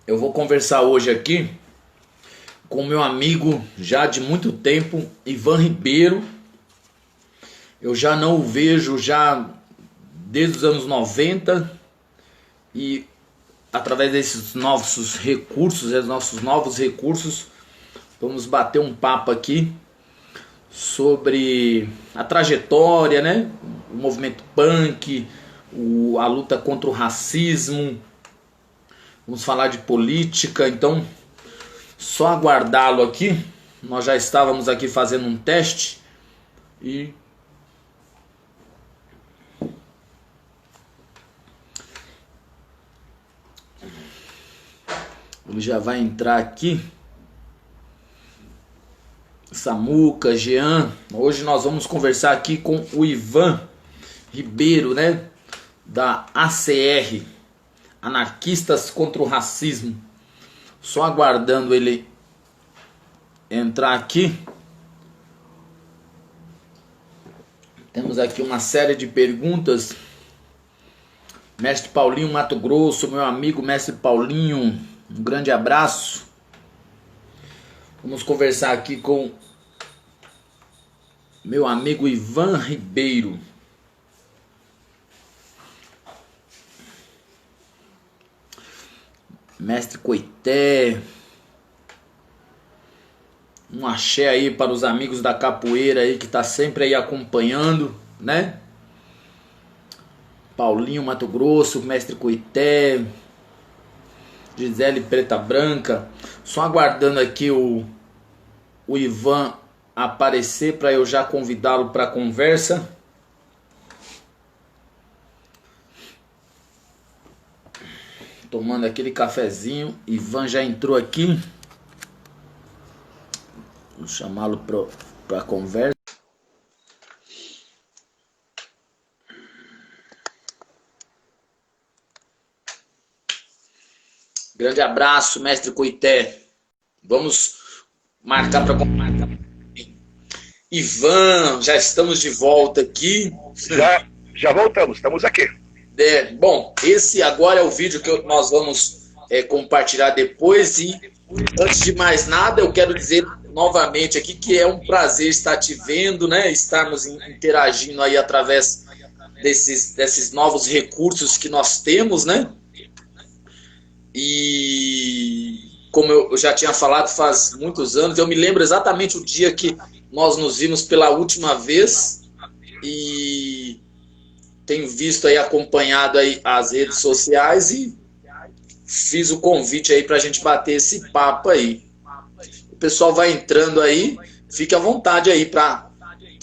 Eu vou conversar hoje aqui com meu amigo já de muito tempo, Ivan Ribeiro. Eu já não o vejo já desde os anos 90 e através desses nossos novos recursos, vamos bater um papo aqui sobre a trajetória, né? O movimento punk, a luta contra o racismo. Vamos falar de política, então só aguardá-lo aqui. Nós já estávamos aqui fazendo um teste e ele já vai entrar aqui. Samuca, Jean. Hoje nós vamos conversar aqui com o Ivan Ribeiro, né? Da ACR, Anarquistas contra o Racismo. Só aguardando ele entrar aqui. Temos aqui uma série de perguntas. Mestre Paulinho Mato Grosso, meu amigo Mestre Paulinho, um grande abraço. Vamos conversar aqui com meu amigo Ivan Ribeiro. Mestre Coité. Um axé aí para os amigos da capoeira aí que tá sempre aí acompanhando, né? Paulinho Mato Grosso, Mestre Coité, Gisele Preta Branca. Só aguardando aqui o Ivan aparecer para eu já convidá-lo para a conversa. Tomando aquele cafezinho. Ivan já entrou aqui. Vou chamá-lo para a conversa. Grande abraço, Mestre Coité. Vamos marcar para marcar. Ivan, já estamos de volta aqui. Já voltamos, estamos aqui. Bom, esse agora é o vídeo que nós vamos compartilhar depois. E antes de mais nada, eu quero dizer novamente aqui que é um prazer estar te vendo, né? Estarmos interagindo aí através desses novos recursos que nós temos, né? E como eu já tinha falado faz muitos anos, eu me lembro exatamente o dia que nós nos vimos pela última vez e tenho visto aí, acompanhado aí as redes sociais e fiz o convite aí para a gente bater esse papo aí. O pessoal vai entrando aí, fique à vontade aí para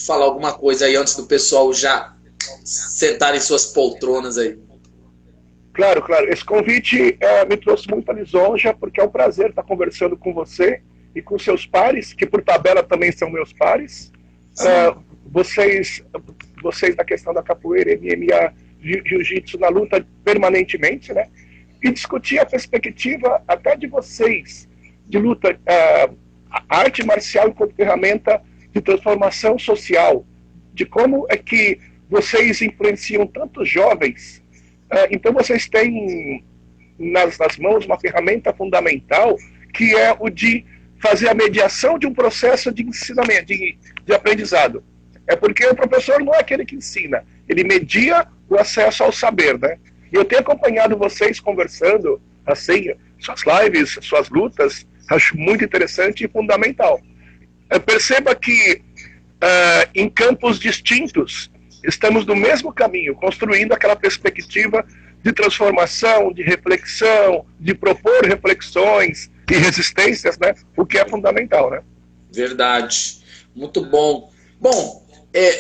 falar alguma coisa aí antes do pessoal já sentar em suas poltronas aí. Claro. Esse convite me trouxe muita lisonja, porque é um prazer estar conversando com você e com seus pares, que por tabela também são meus pares. Vocês da questão da capoeira, MMA, jiu-jitsu na luta permanentemente, né? E discutir a perspectiva até de vocês, de luta, a arte marcial enquanto ferramenta de transformação social, de como é que vocês influenciam tantos jovens. Então vocês têm nas mãos uma ferramenta fundamental, que é o de fazer a mediação de um processo de ensinamento, de aprendizado. É porque o professor não é aquele que ensina, ele media o acesso ao saber, né? E eu tenho acompanhado vocês conversando, assim, suas lives, suas lutas, acho muito interessante e fundamental. Perceba que em campos distintos, estamos no mesmo caminho, construindo aquela perspectiva de transformação, de reflexão, de propor reflexões e resistências, né? O que é fundamental, né? Verdade. Muito bom. Bom,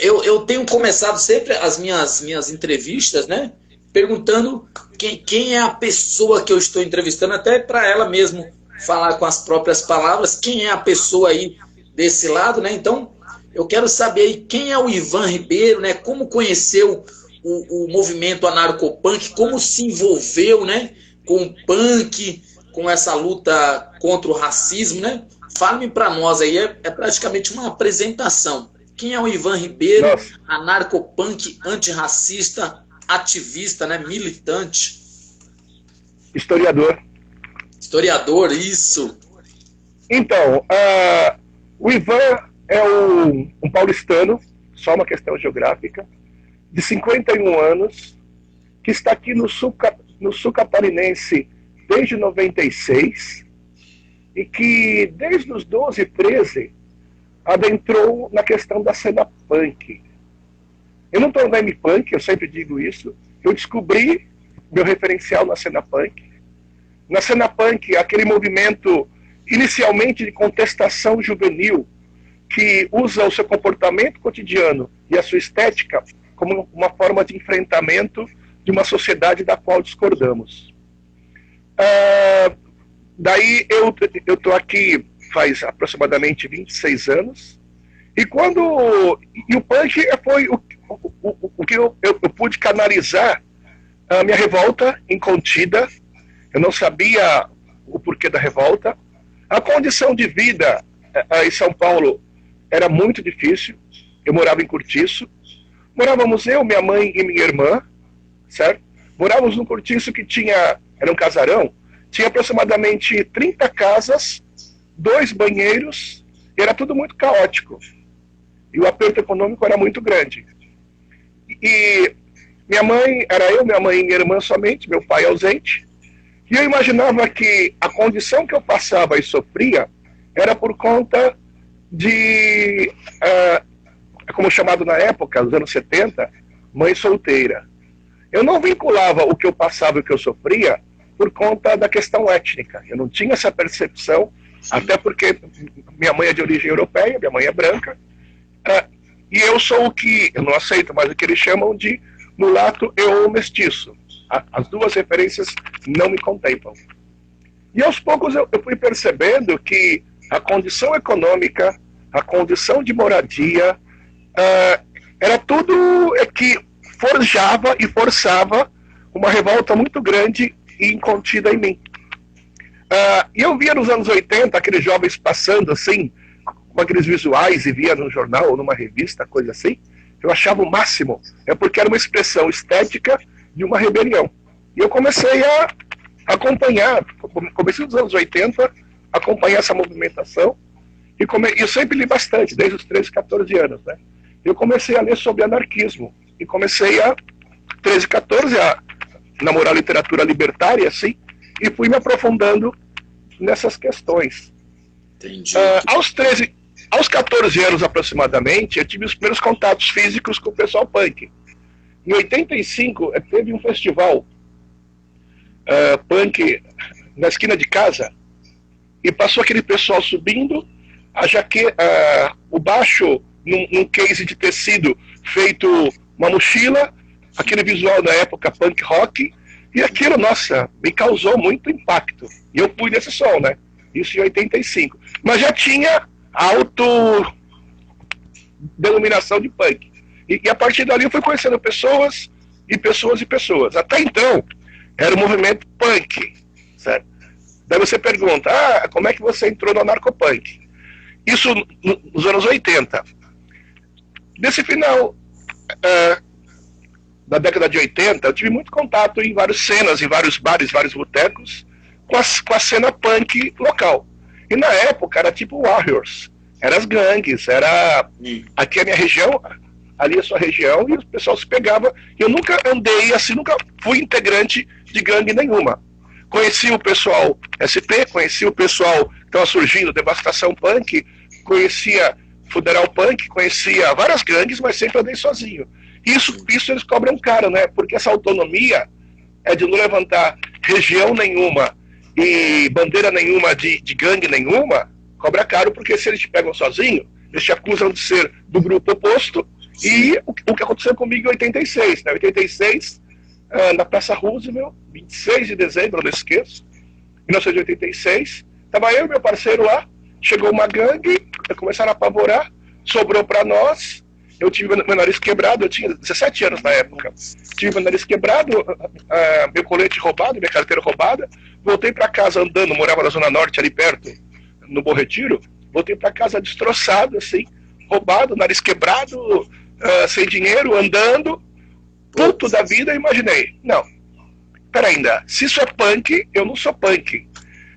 eu tenho começado sempre as minhas entrevistas, né? Perguntando quem é a pessoa que eu estou entrevistando, até para ela mesmo falar com as próprias palavras, quem é a pessoa aí desse lado, né? Então, eu quero saber aí quem é o Ivan Ribeiro, né? Como conheceu o movimento anarcopunk, como se envolveu, né? Com o punk, com essa luta contra o racismo, né? Fale-me para nós aí, é praticamente uma apresentação. Quem é o Ivan Ribeiro, anarcopunk, antirracista, ativista, né? Militante? Historiador. Historiador, isso. Então, o Ivan é um paulistano, só uma questão geográfica, de 51 anos, que está aqui no sul catarinense desde 96, e que desde os 12, 13, adentrou na questão da cena punk. Eu não estou no M-Punk, eu sempre digo isso. Eu descobri meu referencial na cena punk. Na cena punk, aquele movimento inicialmente de contestação juvenil, que usa o seu comportamento cotidiano e a sua estética como uma forma de enfrentamento de uma sociedade da qual discordamos. Daí eu estou aqui faz aproximadamente 26 anos, e o punk foi o que eu pude canalizar a minha revolta incontida. Eu não sabia o porquê da revolta. A condição de vida em São Paulo era muito difícil. Eu morava em Cortiço. Morávamos eu, minha mãe e minha irmã, certo? Morávamos num Cortiço que era um casarão, tinha aproximadamente 30 casas, 2 banheiros, e era tudo muito caótico. E o aperto econômico era muito grande. E minha mãe e minha irmã somente, meu pai ausente. E eu imaginava que a condição que eu passava e sofria era por conta de, como chamado na época, nos anos 70, mãe solteira. Eu não vinculava o que eu passava e o que eu sofria por conta da questão étnica. Eu não tinha essa percepção, até porque minha mãe é de origem europeia, minha mãe é branca, e eu sou o que, eu não aceito mais o que eles chamam de mulato e ou mestiço. As duas referências não me contemplam. E aos poucos eu fui percebendo que a condição econômica, a condição de moradia, era tudo que forjava e forçava uma revolta muito grande e incontida em mim. E eu via nos anos 80 aqueles jovens passando assim, com aqueles visuais, e via num jornal ou numa revista, coisa assim. Eu achava o máximo, porque era uma expressão estética de uma rebelião. E eu comecei a acompanhar, comecei nos anos 80, acompanhar essa movimentação, e eu sempre li bastante, desde os 13, 14 anos, né? Eu comecei a ler sobre anarquismo, e comecei 13, 14, a namorar literatura libertária, assim, e fui me aprofundando nessas questões. Entendi. Aos 14 anos aproximadamente, eu tive os primeiros contatos físicos com o pessoal punk. Em 85, teve um festival punk na esquina de casa, e passou aquele pessoal subindo, o baixo num case de tecido feito uma mochila, aquele visual da época punk rock, e aquilo, nossa, me causou muito impacto. E eu fui nesse som, né? Isso em 85. Mas já tinha autodenominação de punk. E a partir dali eu fui conhecendo pessoas e pessoas e pessoas. Até então, era o movimento punk, certo? Daí você pergunta, como é que você entrou no anarcopunk? Isso nos anos 80. Nesse final da década de 80, eu tive muito contato em várias cenas, em vários bares, vários botecos, com a cena punk local. E na época era tipo Warriors, eram as gangues, era aqui a minha região, ali a sua região, e o pessoal se pegava. Eu nunca andei assim, nunca fui integrante de gangue nenhuma. Conheci o pessoal SP, conheci o pessoal que estava surgindo, Devastação Punk, conhecia Funeral Punk, conhecia várias gangues, mas sempre andei sozinho. Isso eles cobram caro, né? Porque essa autonomia é de não levantar região nenhuma e bandeira nenhuma de gangue nenhuma, cobra caro, porque se eles te pegam sozinho, eles te acusam de ser do grupo oposto. E o que aconteceu comigo em 86, né? 86, na Praça Roosevelt, 26 de dezembro, eu não esqueço, 1986, estava eu e meu parceiro lá, chegou uma gangue, começaram a apavorar, sobrou para nós. Eu tive meu nariz quebrado, eu tinha 17 anos na época. Tive meu nariz quebrado, meu colete roubado, minha carteira roubada. Voltei para casa andando, morava na Zona Norte, ali perto, no Bom Retiro. Voltei para casa destroçado, assim, roubado, nariz quebrado, sem dinheiro, andando. Puto da vida, eu imaginei. Não, pera ainda, se isso é punk, eu não sou punk.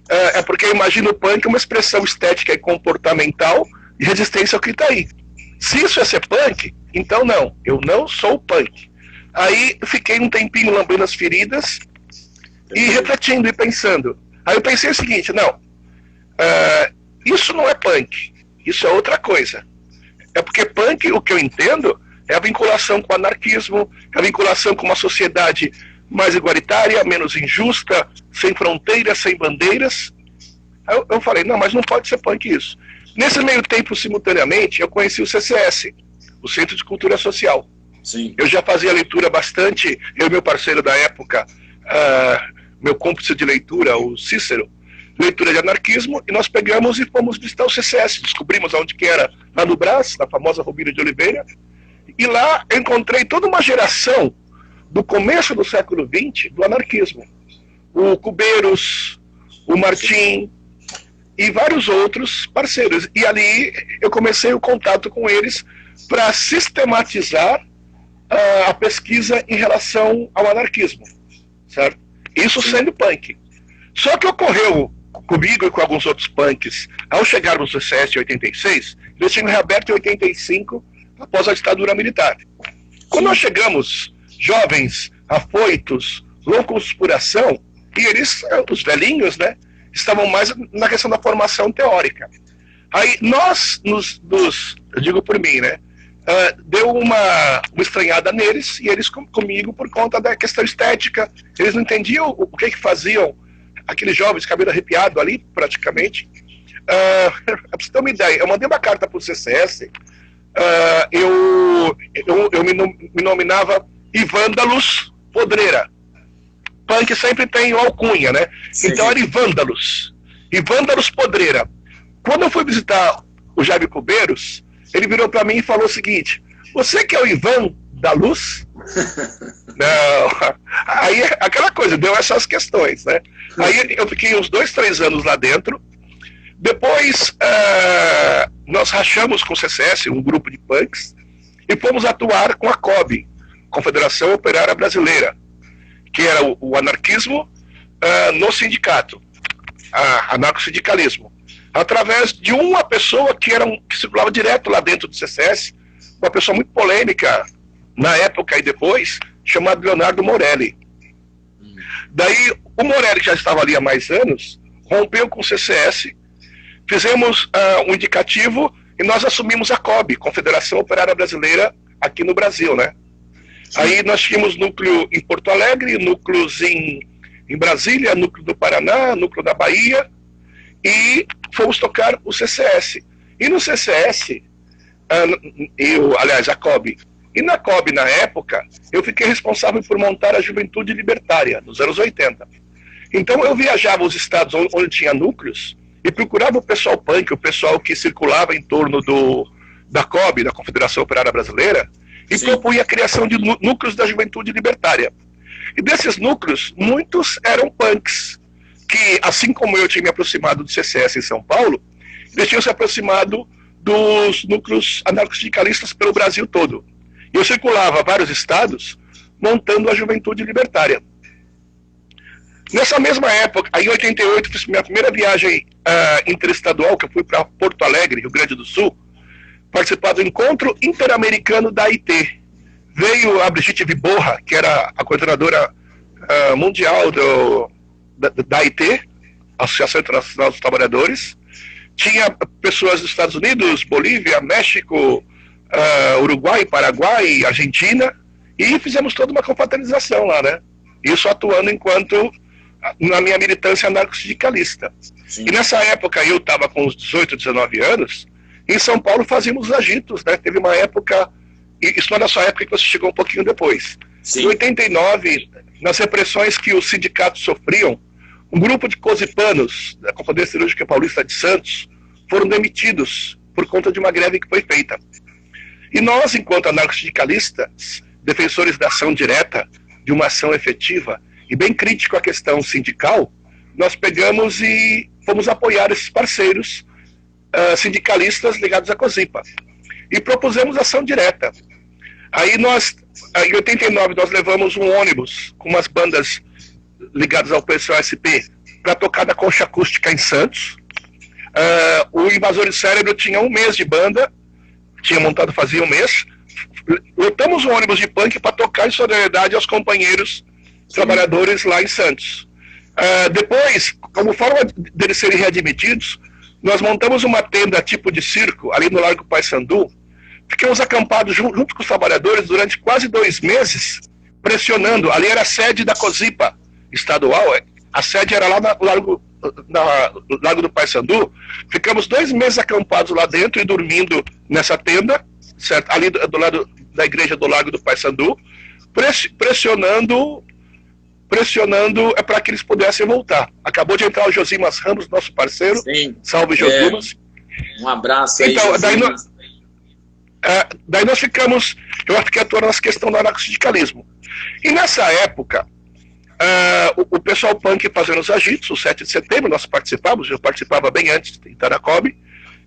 é porque eu imagino o punk uma expressão estética e comportamental de resistência ao que está aí. Se isso é ser punk, então não, eu não sou punk. Aí fiquei um tempinho lambendo as feridas e refletindo e pensando. Aí eu pensei o seguinte, não, isso não é punk, isso é outra coisa. É porque punk, o que eu entendo, é a vinculação com o anarquismo, é a vinculação com uma sociedade mais igualitária, menos injusta, sem fronteiras, sem bandeiras. Aí eu falei, não, mas não pode ser punk isso. Nesse meio tempo, simultaneamente, eu conheci o CCS, o Centro de Cultura Social. Sim. Eu já fazia leitura bastante, eu e meu parceiro da época, meu cúmplice de leitura, o Cícero, leitura de anarquismo, e nós pegamos e fomos visitar o CCS, descobrimos onde que era, lá no Brás, na famosa Rubira de Oliveira, e lá eu encontrei toda uma geração do começo do século XX do anarquismo. O Cubeiros, o Martim e vários outros parceiros. E ali eu comecei o contato com eles para sistematizar a pesquisa em relação ao anarquismo, certo? Isso sendo punk. Só que ocorreu comigo e com alguns outros punks, ao chegarmos no CCS em 86, eles tinham reaberto em 85, após a ditadura militar. Quando nós chegamos, jovens, afoitos, loucos por ação, e eles, os velhinhos, né, estavam mais na questão da formação teórica. Aí nós, eu digo por mim, né, deu uma estranhada neles, e eles comigo por conta da questão estética. Eles não entendiam o que faziam aqueles jovens, cabelo arrepiado ali, praticamente. Pra você ter uma ideia, eu mandei uma carta para o CCS, eu me nominava Ivândalos Podreira. Punk sempre tem alcunha, né? Sim. Então era Ivândalos Podreira. Quando eu fui visitar o Jaime Cubeiros, ele virou para mim e falou o seguinte: você que é o Ivan da Luz? Não. Aí aquela coisa, deu essas questões, né? Aí eu fiquei uns 2, 3 anos lá dentro. Depois nós rachamos com o CCS, um grupo de punks, e fomos atuar com a COB, Confederação Operária Brasileira, que era o anarquismo no sindicato, anarcossindicalismo, através de uma pessoa que circulava direto lá dentro do CCS, uma pessoa muito polêmica na época e depois, chamado Leonardo Morelli. Daí o Morelli, que já estava ali há mais anos, rompeu com o CCS, fizemos um indicativo e nós assumimos a COB, Confederação Operária Brasileira, aqui no Brasil, né? Sim. Aí nós tínhamos núcleo em Porto Alegre, núcleos em Brasília, núcleo do Paraná, núcleo da Bahia, e fomos tocar o CCS. E no CCS, a COB, e na COB, na época, eu fiquei responsável por montar a Juventude Libertária, nos anos 80. Então eu viajava os estados onde tinha núcleos, e procurava o pessoal punk, o pessoal que circulava em torno da COB, da Confederação Operária Brasileira, e propunha a criação de núcleos da Juventude Libertária. E desses núcleos, muitos eram punks, que, assim como eu tinha me aproximado do CCS em São Paulo, eles tinham se aproximado dos núcleos anarcossindicalistas pelo Brasil todo. E eu circulava vários estados, montando a Juventude Libertária. Nessa mesma época, aí em 88, fiz minha primeira viagem interestadual, que eu fui para Porto Alegre, Rio Grande do Sul, participar do Encontro Interamericano da AIT. Veio a Brigitte Viborra, que era a coordenadora mundial da AIT, Associação Internacional dos Trabalhadores. Tinha pessoas dos Estados Unidos, Bolívia, México, Uruguai, Paraguai, Argentina, e fizemos toda uma confraternização lá, né? Isso atuando na minha militância anarcossindicalista. E nessa época eu estava com uns 18, 19 anos, em São Paulo fazíamos os agitos, né? Teve uma época, isso não era só a época que você chegou um pouquinho depois. Sim. Em 89, nas repressões que os sindicatos sofriam, um grupo de cosipanos da Companhia Cirúrgica Paulista de Santos foram demitidos por conta de uma greve que foi feita. E nós, enquanto anarcossindicalistas, defensores da ação direta, de uma ação efetiva, e bem crítico à questão sindical, nós pegamos e fomos apoiar esses parceiros sindicalistas ligados à COSIPA. E propusemos ação direta. Aí em 89, nós levamos um ônibus com umas bandas ligadas ao PSOSP para tocar na Concha Acústica em Santos. O Invasores Cérebro tinha um mês de banda, tinha montado fazia um mês. Lotamos um ônibus de punk para tocar em solidariedade aos companheiros trabalhadores lá em Santos. Depois, como forma deles serem readmitidos, nós montamos uma tenda tipo de circo ali no Largo Paissandu. Ficamos acampados junto com os trabalhadores durante quase 2 meses, pressionando. Ali era a sede da COSIPA estadual, a sede era lá no Largo do Paissandu. Ficamos 2 meses acampados lá dentro e dormindo nessa tenda, certo? Ali do lado da igreja do Largo do Paissandu, pressionando para que eles pudessem voltar. Acabou de entrar o Josimas Ramos, nosso parceiro. Sim. Salve, Josimas. Um abraço aí, então, Josimas. Daí nós ficamos, eu fiquei atuando nessa questão do anarcossindicalismo. E nessa época, o pessoal punk fazendo os agitos, o 7 de setembro, nós participávamos, eu participava bem antes em Taracobe,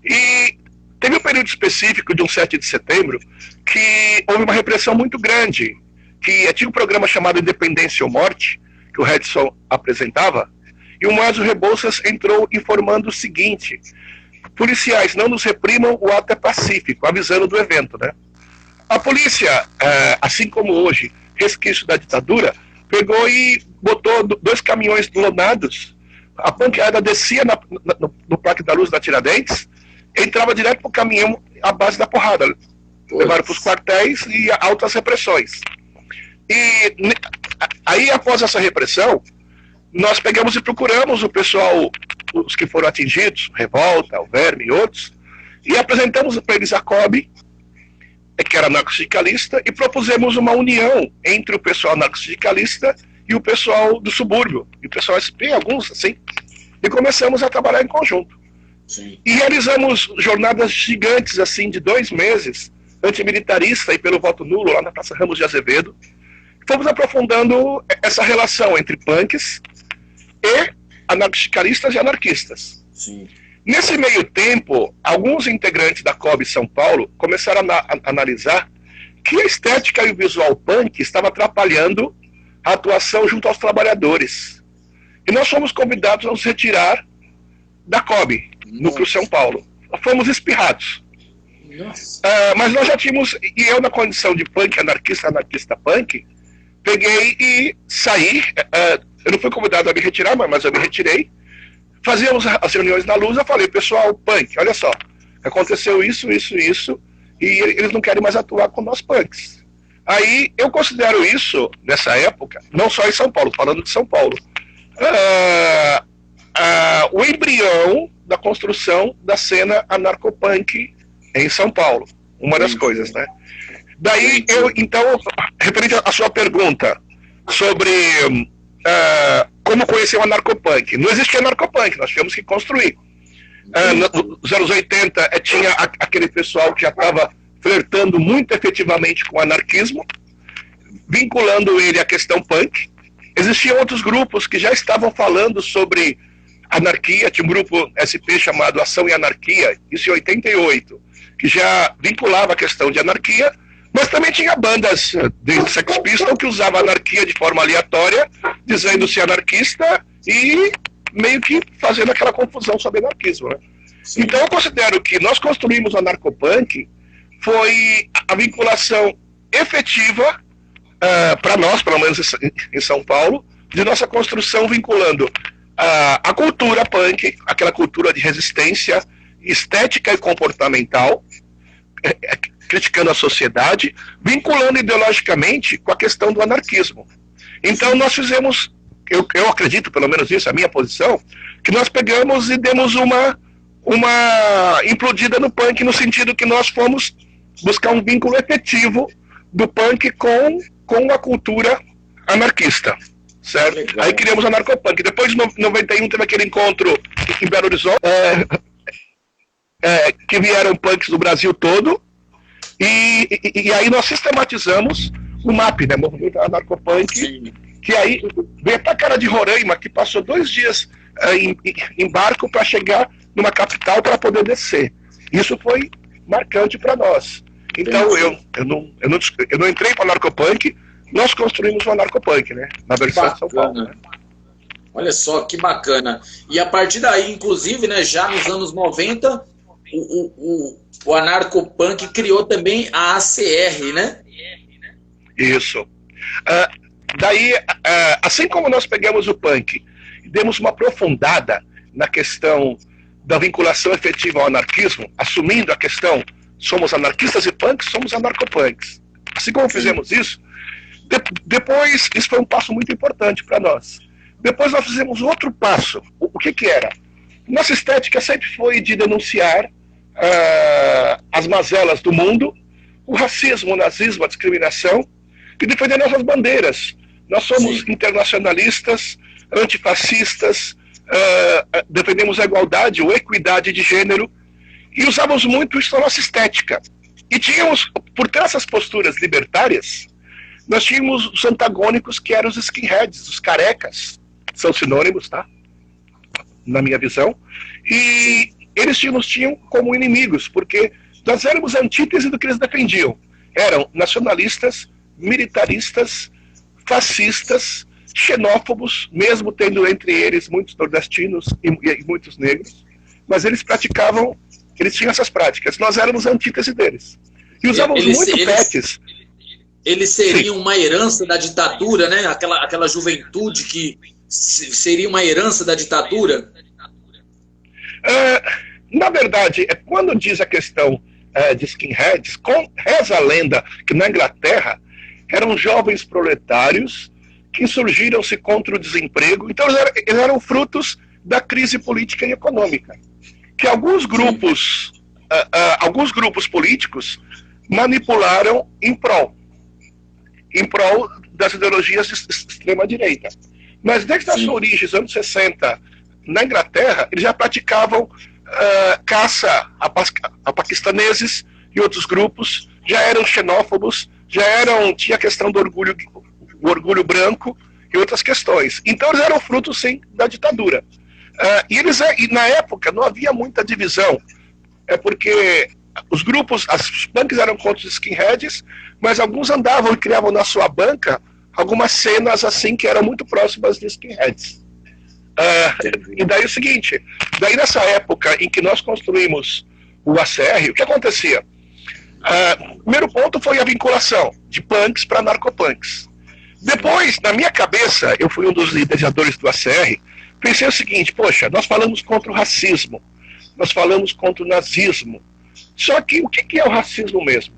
e teve um período específico de um 7 de setembro que houve uma repressão muito grande, que tinha um programa chamado Independência ou Morte, que o Redson apresentava, e o Moésio Rebouças entrou informando o seguinte: policiais, não nos reprimam, o ato é pacífico, avisando do evento, né? A polícia, assim como hoje, resquício da ditadura, pegou e botou 2 caminhões lonados, a panqueada descia no Parque da Luz da Tiradentes, entrava direto pro caminhão à base da porrada. Levaram para os quartéis e altas repressões. E aí, após essa repressão, nós pegamos e procuramos o pessoal, os que foram atingidos, Revolta, o Verme e outros, e apresentamos para eles a COB, que era anarcossindicalista, e propusemos uma união entre o pessoal anarcossindicalista e o pessoal do subúrbio, e o pessoal SP, alguns assim, e começamos a trabalhar em conjunto. Sim. E realizamos jornadas gigantes, assim, de 2 meses, antimilitarista e pelo voto nulo, lá na Praça Ramos de Azevedo. Fomos aprofundando essa relação entre punks e anarcossindicalistas e anarquistas. Sim. Nesse meio tempo, alguns integrantes da COB São Paulo começaram a analisar que a estética e o visual punk estava atrapalhando a atuação junto aos trabalhadores. E nós fomos convidados a nos retirar da COB, Núcleo São Paulo. Fomos espirrados. Mas nós já tínhamos, e eu na condição de punk, anarquista punk, peguei e saí. Eu não fui convidado a me retirar, mas eu me retirei. Fazíamos as reuniões na Luz, eu falei: pessoal, punk, olha só, aconteceu isso, e eles não querem mais atuar com nós punks. Aí eu considero isso, nessa época, não só em São Paulo, falando de São Paulo, o embrião da construção da cena anarcopunk em São Paulo, uma das coisas, né? Daí então, referente à sua pergunta sobre como conhecer o anarcopunk, não existia anarcopunk, nós tivemos que construir. Nos anos 80 tinha aquele pessoal que já estava flertando muito efetivamente com o anarquismo, vinculando ele à questão punk. Existiam outros grupos que já estavam falando sobre anarquia, tinha um grupo SP chamado Ação e Anarquia, isso em 88, que já vinculava a questão de anarquia, mas também tinha bandas de Sex Pistols que usavam anarquia de forma aleatória, dizendo-se anarquista e meio que fazendo aquela confusão sobre anarquismo, né? Então eu considero que nós construímos o anarcopunk foi a vinculação efetiva para nós, pelo menos em São Paulo, de nossa construção vinculando a cultura punk, aquela cultura de resistência estética e comportamental, criticando a sociedade, vinculando ideologicamente com a questão do anarquismo. Então nós fizemos, eu acredito, pelo menos isso, a minha posição, que nós pegamos e demos uma implodida no punk, no sentido que nós fomos buscar um vínculo efetivo do punk com a cultura anarquista, certo? Legal. Aí criamos o anarcopunk. Depois de 91 teve aquele encontro em Belo Horizonte, que vieram punks do Brasil todo, e aí nós sistematizamos o MAP, né, Movimento Anarcopunk. Sim. Que aí veio até a cara de Roraima, que passou 2 dias em barco para chegar numa capital para poder descer. Isso foi marcante para nós. Então eu não entrei para o anarcopunk, nós construímos o anarcopunk, né? Na versão de São Paulo. Né? Olha só que bacana. E a partir daí, inclusive, né, já nos anos 90, o anarcopunk criou também a ACR, né? Isso. Daí, assim como nós pegamos o punk e demos uma aprofundada na questão da vinculação efetiva ao anarquismo, assumindo a questão, somos anarquistas e punks, somos anarcopunks. Assim como fizemos isso, depois, isso foi um passo muito importante para nós. Depois nós fizemos outro passo. O que era? Nossa estética sempre foi de denunciar as mazelas do mundo, o racismo, o nazismo, a discriminação, e defender nossas bandeiras. Nós somos internacionalistas, antifascistas, defendemos a igualdade ou equidade de gênero, e usamos muito isso na nossa estética. E tínhamos, por ter essas posturas libertárias, nós tínhamos os antagônicos, que eram os skinheads, os carecas, são sinônimos, tá? Na minha visão. E eles nos tinham como inimigos, porque nós éramos a antítese do que eles defendiam. Eram nacionalistas, militaristas, fascistas, xenófobos, mesmo tendo entre eles muitos nordestinos e muitos negros, mas eles praticavam, eles tinham essas práticas. Nós éramos a antítese deles. E usávamos muito pets. Eles seriam uma herança da ditadura, né? Aquela juventude que seria uma herança da ditadura? Na verdade, quando diz a questão de skinheads, reza a lenda que na Inglaterra eram jovens proletários que insurgiram-se contra o desemprego. Então eles eram frutos da crise política e econômica, que alguns grupos políticos manipularam em prol das ideologias de extrema-direita. Mas desde as origens, anos 60, na Inglaterra, eles já praticavam caça a paquistaneses e outros grupos, já eram xenófobos, tinha a questão do orgulho branco e outras questões. Então eles eram frutos, sim, da ditadura. E na época não havia muita divisão, porque os punks eram contra os skinheads, mas alguns andavam e criavam na sua banca algumas cenas assim que eram muito próximas de skinheads. E daí o seguinte, daí nessa época em que nós construímos o ACR, o que acontecia? O primeiro ponto foi a vinculação de punks para narcopunks. Depois, na minha cabeça, eu fui um dos idealizadores do ACR, pensei o seguinte, poxa, nós falamos contra o racismo, nós falamos contra o nazismo, só que o que é o racismo mesmo?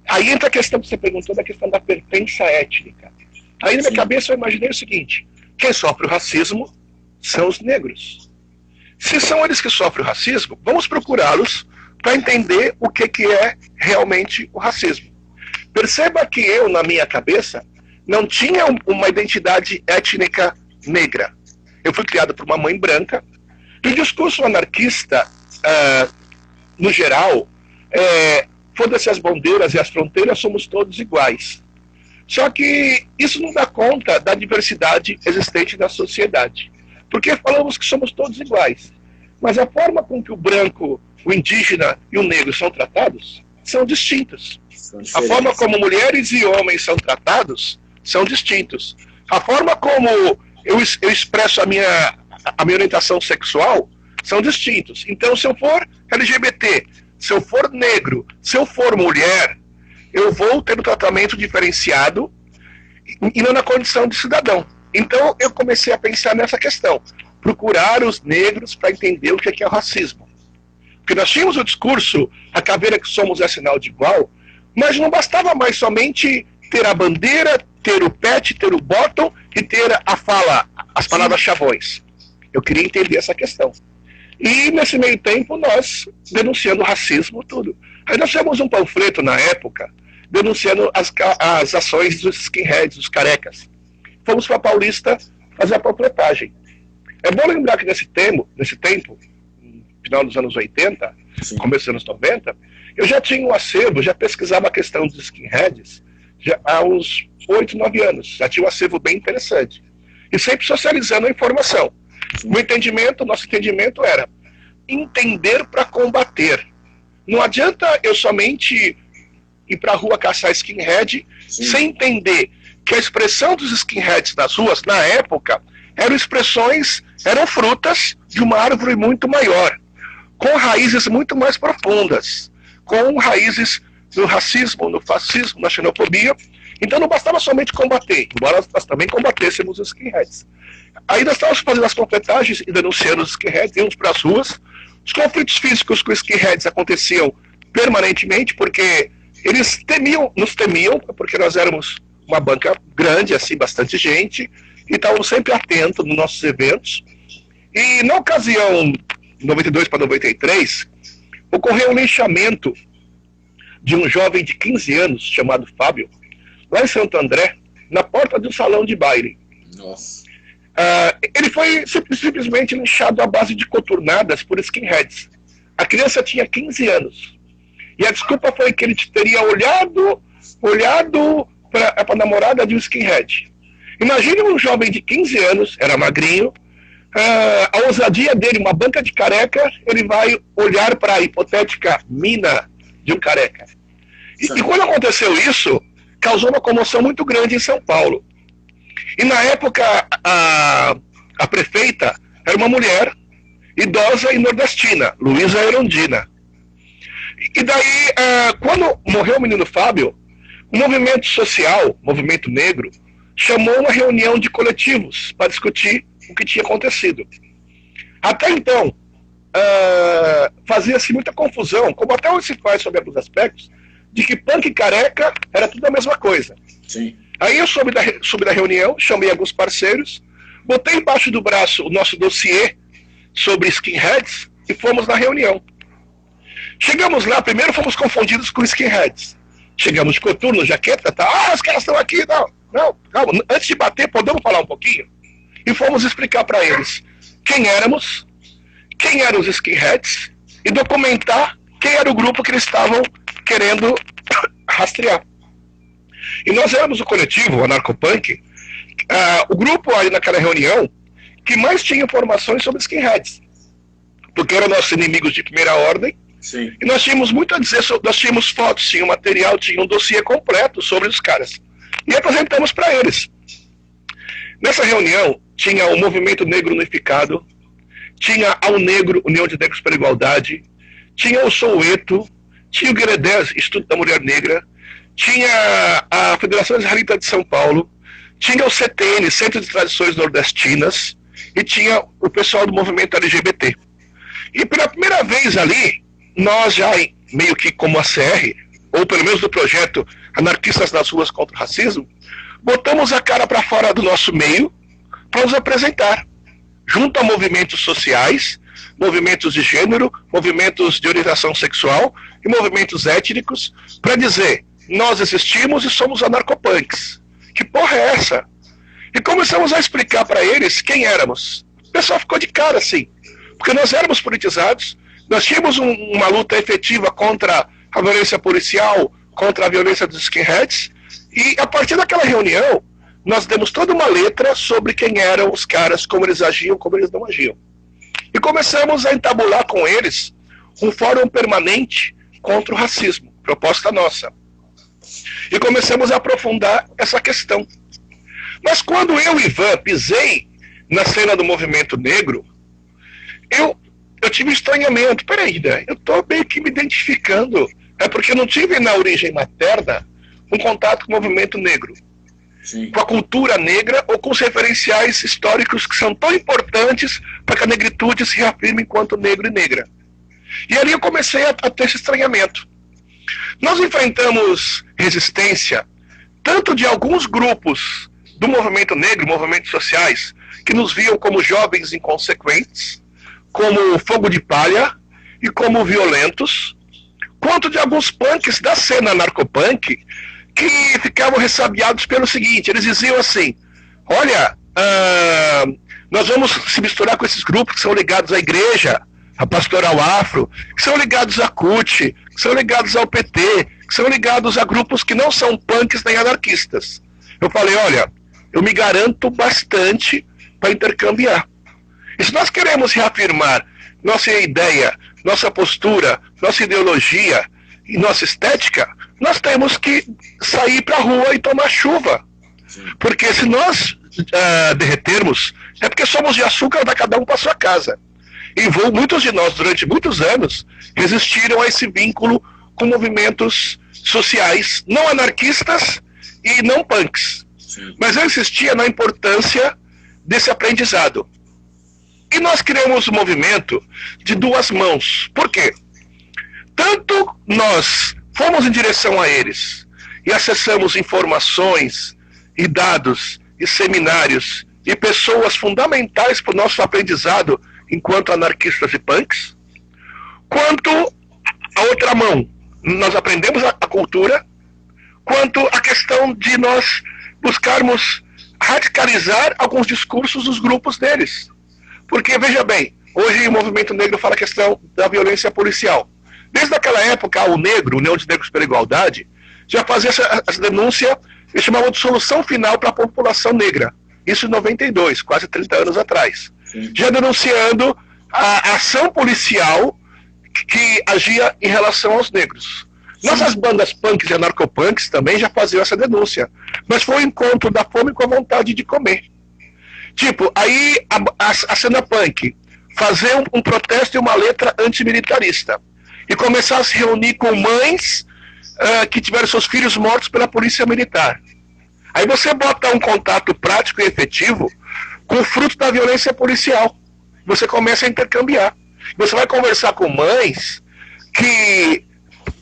Aí entra a questão que você perguntou, da questão da pertença étnica. Aí na minha cabeça eu imaginei o seguinte, quem sofre o racismo são os negros. Se são eles que sofrem o racismo, vamos procurá-los para entender o que é realmente o racismo. Perceba que eu, na minha cabeça, não tinha uma identidade étnica negra. Eu fui criado por uma mãe branca, e o discurso anarquista, no geral, foda-se as bandeiras e as fronteiras, somos todos iguais. Só que isso não dá conta da diversidade existente na sociedade. Porque falamos que somos todos iguais. Mas a forma com que o branco, o indígena e o negro são tratados são distintos. A forma como mulheres e homens são tratados são distintos. A forma como eu expresso a minha orientação sexual são distintos. Então, se eu for LGBT, se eu for negro, se eu for mulher, eu vou ter um tratamento diferenciado e não na condição de cidadão. Então eu comecei a pensar nessa questão, procurar os negros para entender o que é o racismo. Porque nós tínhamos o discurso, a caveira que somos é sinal de igual, mas não bastava mais somente ter a bandeira, ter o pet, ter o bottom e ter a fala, as palavras chavões. Eu queria entender essa questão. E nesse meio tempo nós denunciando o racismo, tudo. Aí nós tivemos um panfleto na época denunciando as ações dos skinheads, dos carecas. Fomos para Paulista fazer a panfletagem. É bom lembrar que nesse tempo, no final dos anos 80, começo dos anos 90, eu já tinha um acervo, já pesquisava a questão dos skinheads há uns 8, 9 anos. Já tinha um acervo bem interessante. E sempre socializando a informação. Nosso entendimento era entender para combater. Não adianta eu somente ir para a rua caçar skinhead sem entender que a expressão dos skinheads nas ruas, na época, eram expressões, eram frutas de uma árvore muito maior, com raízes muito mais profundas, com raízes no racismo, no fascismo, na xenofobia. Então não bastava somente combater, embora nós também combatêssemos os skinheads. Aí nós estávamos fazendo as completagens e denunciando os skinheads, íamos para as ruas. Os conflitos físicos com os skinheads aconteciam permanentemente, porque eles nos temiam, porque nós éramos uma banca grande, assim, bastante gente, e estavam sempre atentos nos nossos eventos. E na ocasião 92 para 93, ocorreu um linchamento de um jovem de 15 anos, chamado Fábio, lá em Santo André, na porta de um salão de baile. Nossa. Ele foi simplesmente linchado à base de coturnadas por skinheads. A criança tinha 15 anos. E a desculpa foi que ele teria olhado para a namorada de um skinhead. Imagine um jovem de 15 anos, era magrinho, a ousadia dele, uma banca de careca, ele vai olhar para a hipotética mina de um careca. E quando aconteceu isso, causou uma comoção muito grande em São Paulo. E na época, a prefeita era uma mulher idosa e nordestina, Luísa Erundina. E daí, quando morreu o menino Fábio, o movimento social, o movimento negro, chamou uma reunião de coletivos para discutir o que tinha acontecido. Até então, fazia-se muita confusão, como até hoje se faz sobre alguns aspectos, de que punk e careca era tudo a mesma coisa. Sim. Aí eu soube da reunião, chamei alguns parceiros, botei embaixo do braço o nosso dossiê sobre skinheads e fomos na reunião. Chegamos lá, primeiro fomos confundidos com skinheads. Chegamos de coturno, jaqueta, tá? Os caras estão aqui, não, calma, antes de bater, podemos falar um pouquinho? E fomos explicar para eles quem éramos, quem eram os skinheads e documentar quem era o grupo que eles estavam querendo rastrear. E nós éramos o coletivo, o Anarcopunk, o grupo aí naquela reunião que mais tinha informações sobre skinheads, porque eram nossos inimigos de primeira ordem. Sim. E nós tínhamos muito a dizer, nós tínhamos fotos, tinha um material, tinha um dossiê completo sobre os caras. E apresentamos para eles. Nessa reunião, tinha o Movimento Negro Unificado, tinha a Negro, União de Negros pela Igualdade, tinha o Soueto, tinha o Gueredés, Instituto da Mulher Negra, tinha a Federação Israelita de São Paulo, tinha o CTN, Centro de Tradições Nordestinas, e tinha o pessoal do movimento LGBT. E pela primeira vez ali, nós já, meio que como a CR, ou pelo menos do projeto Anarquistas nas Ruas contra o Racismo, botamos a cara para fora do nosso meio para nos apresentar, junto a movimentos sociais, movimentos de gênero, movimentos de orientação sexual e movimentos étnicos, para dizer, nós existimos e somos anarcopunks. Que porra é essa? E começamos a explicar para eles quem éramos. O pessoal ficou de cara assim, porque nós éramos politizados, nós tínhamos uma luta efetiva contra a violência policial, contra a violência dos skinheads, e a partir daquela reunião, nós demos toda uma letra sobre quem eram os caras, como eles agiam, como eles não agiam. E começamos a entabular com eles um fórum permanente contra o racismo, proposta nossa. E começamos a aprofundar essa questão. Mas quando eu, Ivan, pisei na cena do movimento negro, eu tive um estranhamento. Peraí, né? Eu estou meio que me identificando. É porque eu não tive na origem materna um contato com o movimento negro. Sim. Com a cultura negra ou com os referenciais históricos que são tão importantes para que a negritude se reafirme enquanto negro e negra. E ali eu comecei a ter esse estranhamento. Nós enfrentamos resistência tanto de alguns grupos do movimento negro, movimentos sociais, que nos viam como jovens inconsequentes, como fogo de palha e como violentos, quanto de alguns punks da cena narcopunk que ficavam ressabiados pelo seguinte, eles diziam assim, olha, nós vamos se misturar com esses grupos que são ligados à igreja, a pastoral afro, que são ligados à CUT, que são ligados ao PT, que são ligados a grupos que não são punks nem anarquistas. Eu falei, olha, eu me garanto bastante para intercambiar. E se nós queremos reafirmar nossa ideia, nossa postura, nossa ideologia e nossa estética, nós temos que sair para a rua e tomar chuva. Porque se nós derretermos é porque somos de açúcar, dá cada um para sua casa. E muitos de nós, durante muitos anos, resistiram a esse vínculo com movimentos sociais não anarquistas e não punks. Sim. Mas eu insistia na importância desse aprendizado. E nós criamos um movimento de duas mãos. Por quê? Tanto nós fomos em direção a eles e acessamos informações e dados e seminários e pessoas fundamentais para o nosso aprendizado enquanto anarquistas e punks, quanto a outra mão, nós aprendemos a cultura, quanto a questão de nós buscarmos radicalizar alguns discursos dos grupos deles. Porque, veja bem, hoje o movimento negro fala a questão da violência policial. Desde aquela época, o negro, União de Negros pela Igualdade, já fazia essa denúncia, eles chamavam de solução final para a população negra. Isso em 92, quase 30 anos atrás. Sim. Já denunciando a ação policial que agia em relação aos negros. Sim. Nossas bandas punks e anarcopunks também já faziam essa denúncia. Mas foi o encontro da fome com a vontade de comer. Tipo, aí a cena punk fazer um protesto e uma letra antimilitarista. E começar a se reunir com mães que tiveram seus filhos mortos pela polícia militar. Aí você bota um contato prático e efetivo com o fruto da violência policial. Você começa a intercambiar. Você vai conversar com mães que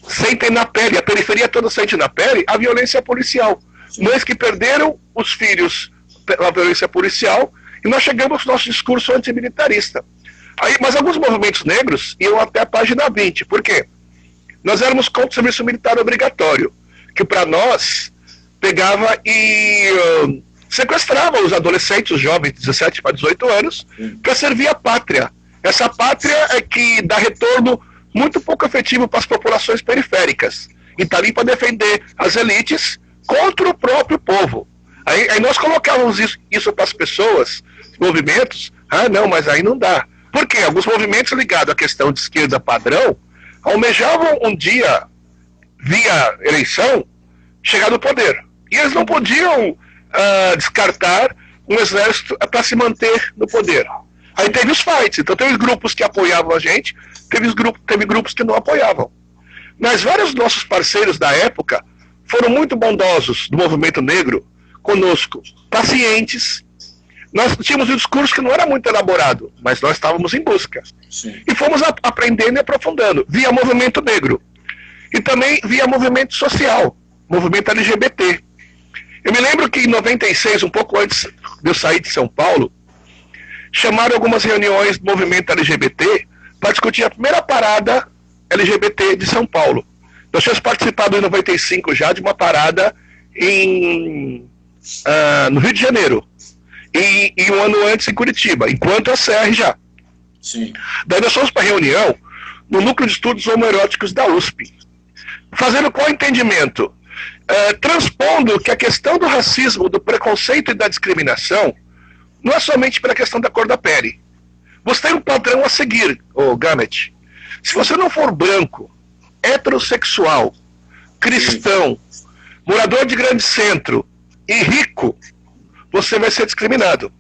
sentem na pele, a periferia toda sente na pele, a violência policial. Mães que perderam os filhos pela violência policial, e nós chegamos ao nosso discurso antimilitarista. Aí, mas alguns movimentos negros iam até a página 20. Por quê? Nós éramos contra o serviço militar obrigatório, que para nós pegava e sequestrava os adolescentes, os jovens de 17 para 18 anos, para servir a pátria. Essa pátria é que dá retorno muito pouco efetivo para as populações periféricas. E está ali para defender as elites contra o próprio povo. Aí nós colocávamos isso para as pessoas, movimentos, não, mas aí não dá. Por quê? Alguns movimentos ligados à questão de esquerda padrão almejavam um dia, via eleição, chegar no poder. E eles não podiam descartar um exército para se manter no poder. Aí teve os fights, então teve grupos que apoiavam a gente, teve grupos que não apoiavam. Mas vários nossos parceiros da época foram muito bondosos do movimento negro conosco, pacientes. Nós tínhamos um discurso que não era muito elaborado, mas nós estávamos em busca. Sim. E fomos aprendendo e aprofundando, via movimento negro. E também via movimento social, movimento LGBT. Eu me lembro que em 96, um pouco antes de eu sair de São Paulo, chamaram algumas reuniões do movimento LGBT para discutir a primeira parada LGBT de São Paulo. Nós tínhamos participado em 95 já de uma parada no Rio de Janeiro. E um ano antes em Curitiba, enquanto a CR já. Sim. Daí nós fomos para a reunião no Núcleo de Estudos Homoeróticos da USP, fazendo qual entendimento? Transpondo que a questão do racismo, do preconceito e da discriminação não é somente pela questão da cor da pele. Você tem um padrão a seguir, Gamet. Se você não for branco, heterossexual, cristão, morador de grande centro e rico, você vai ser discriminado.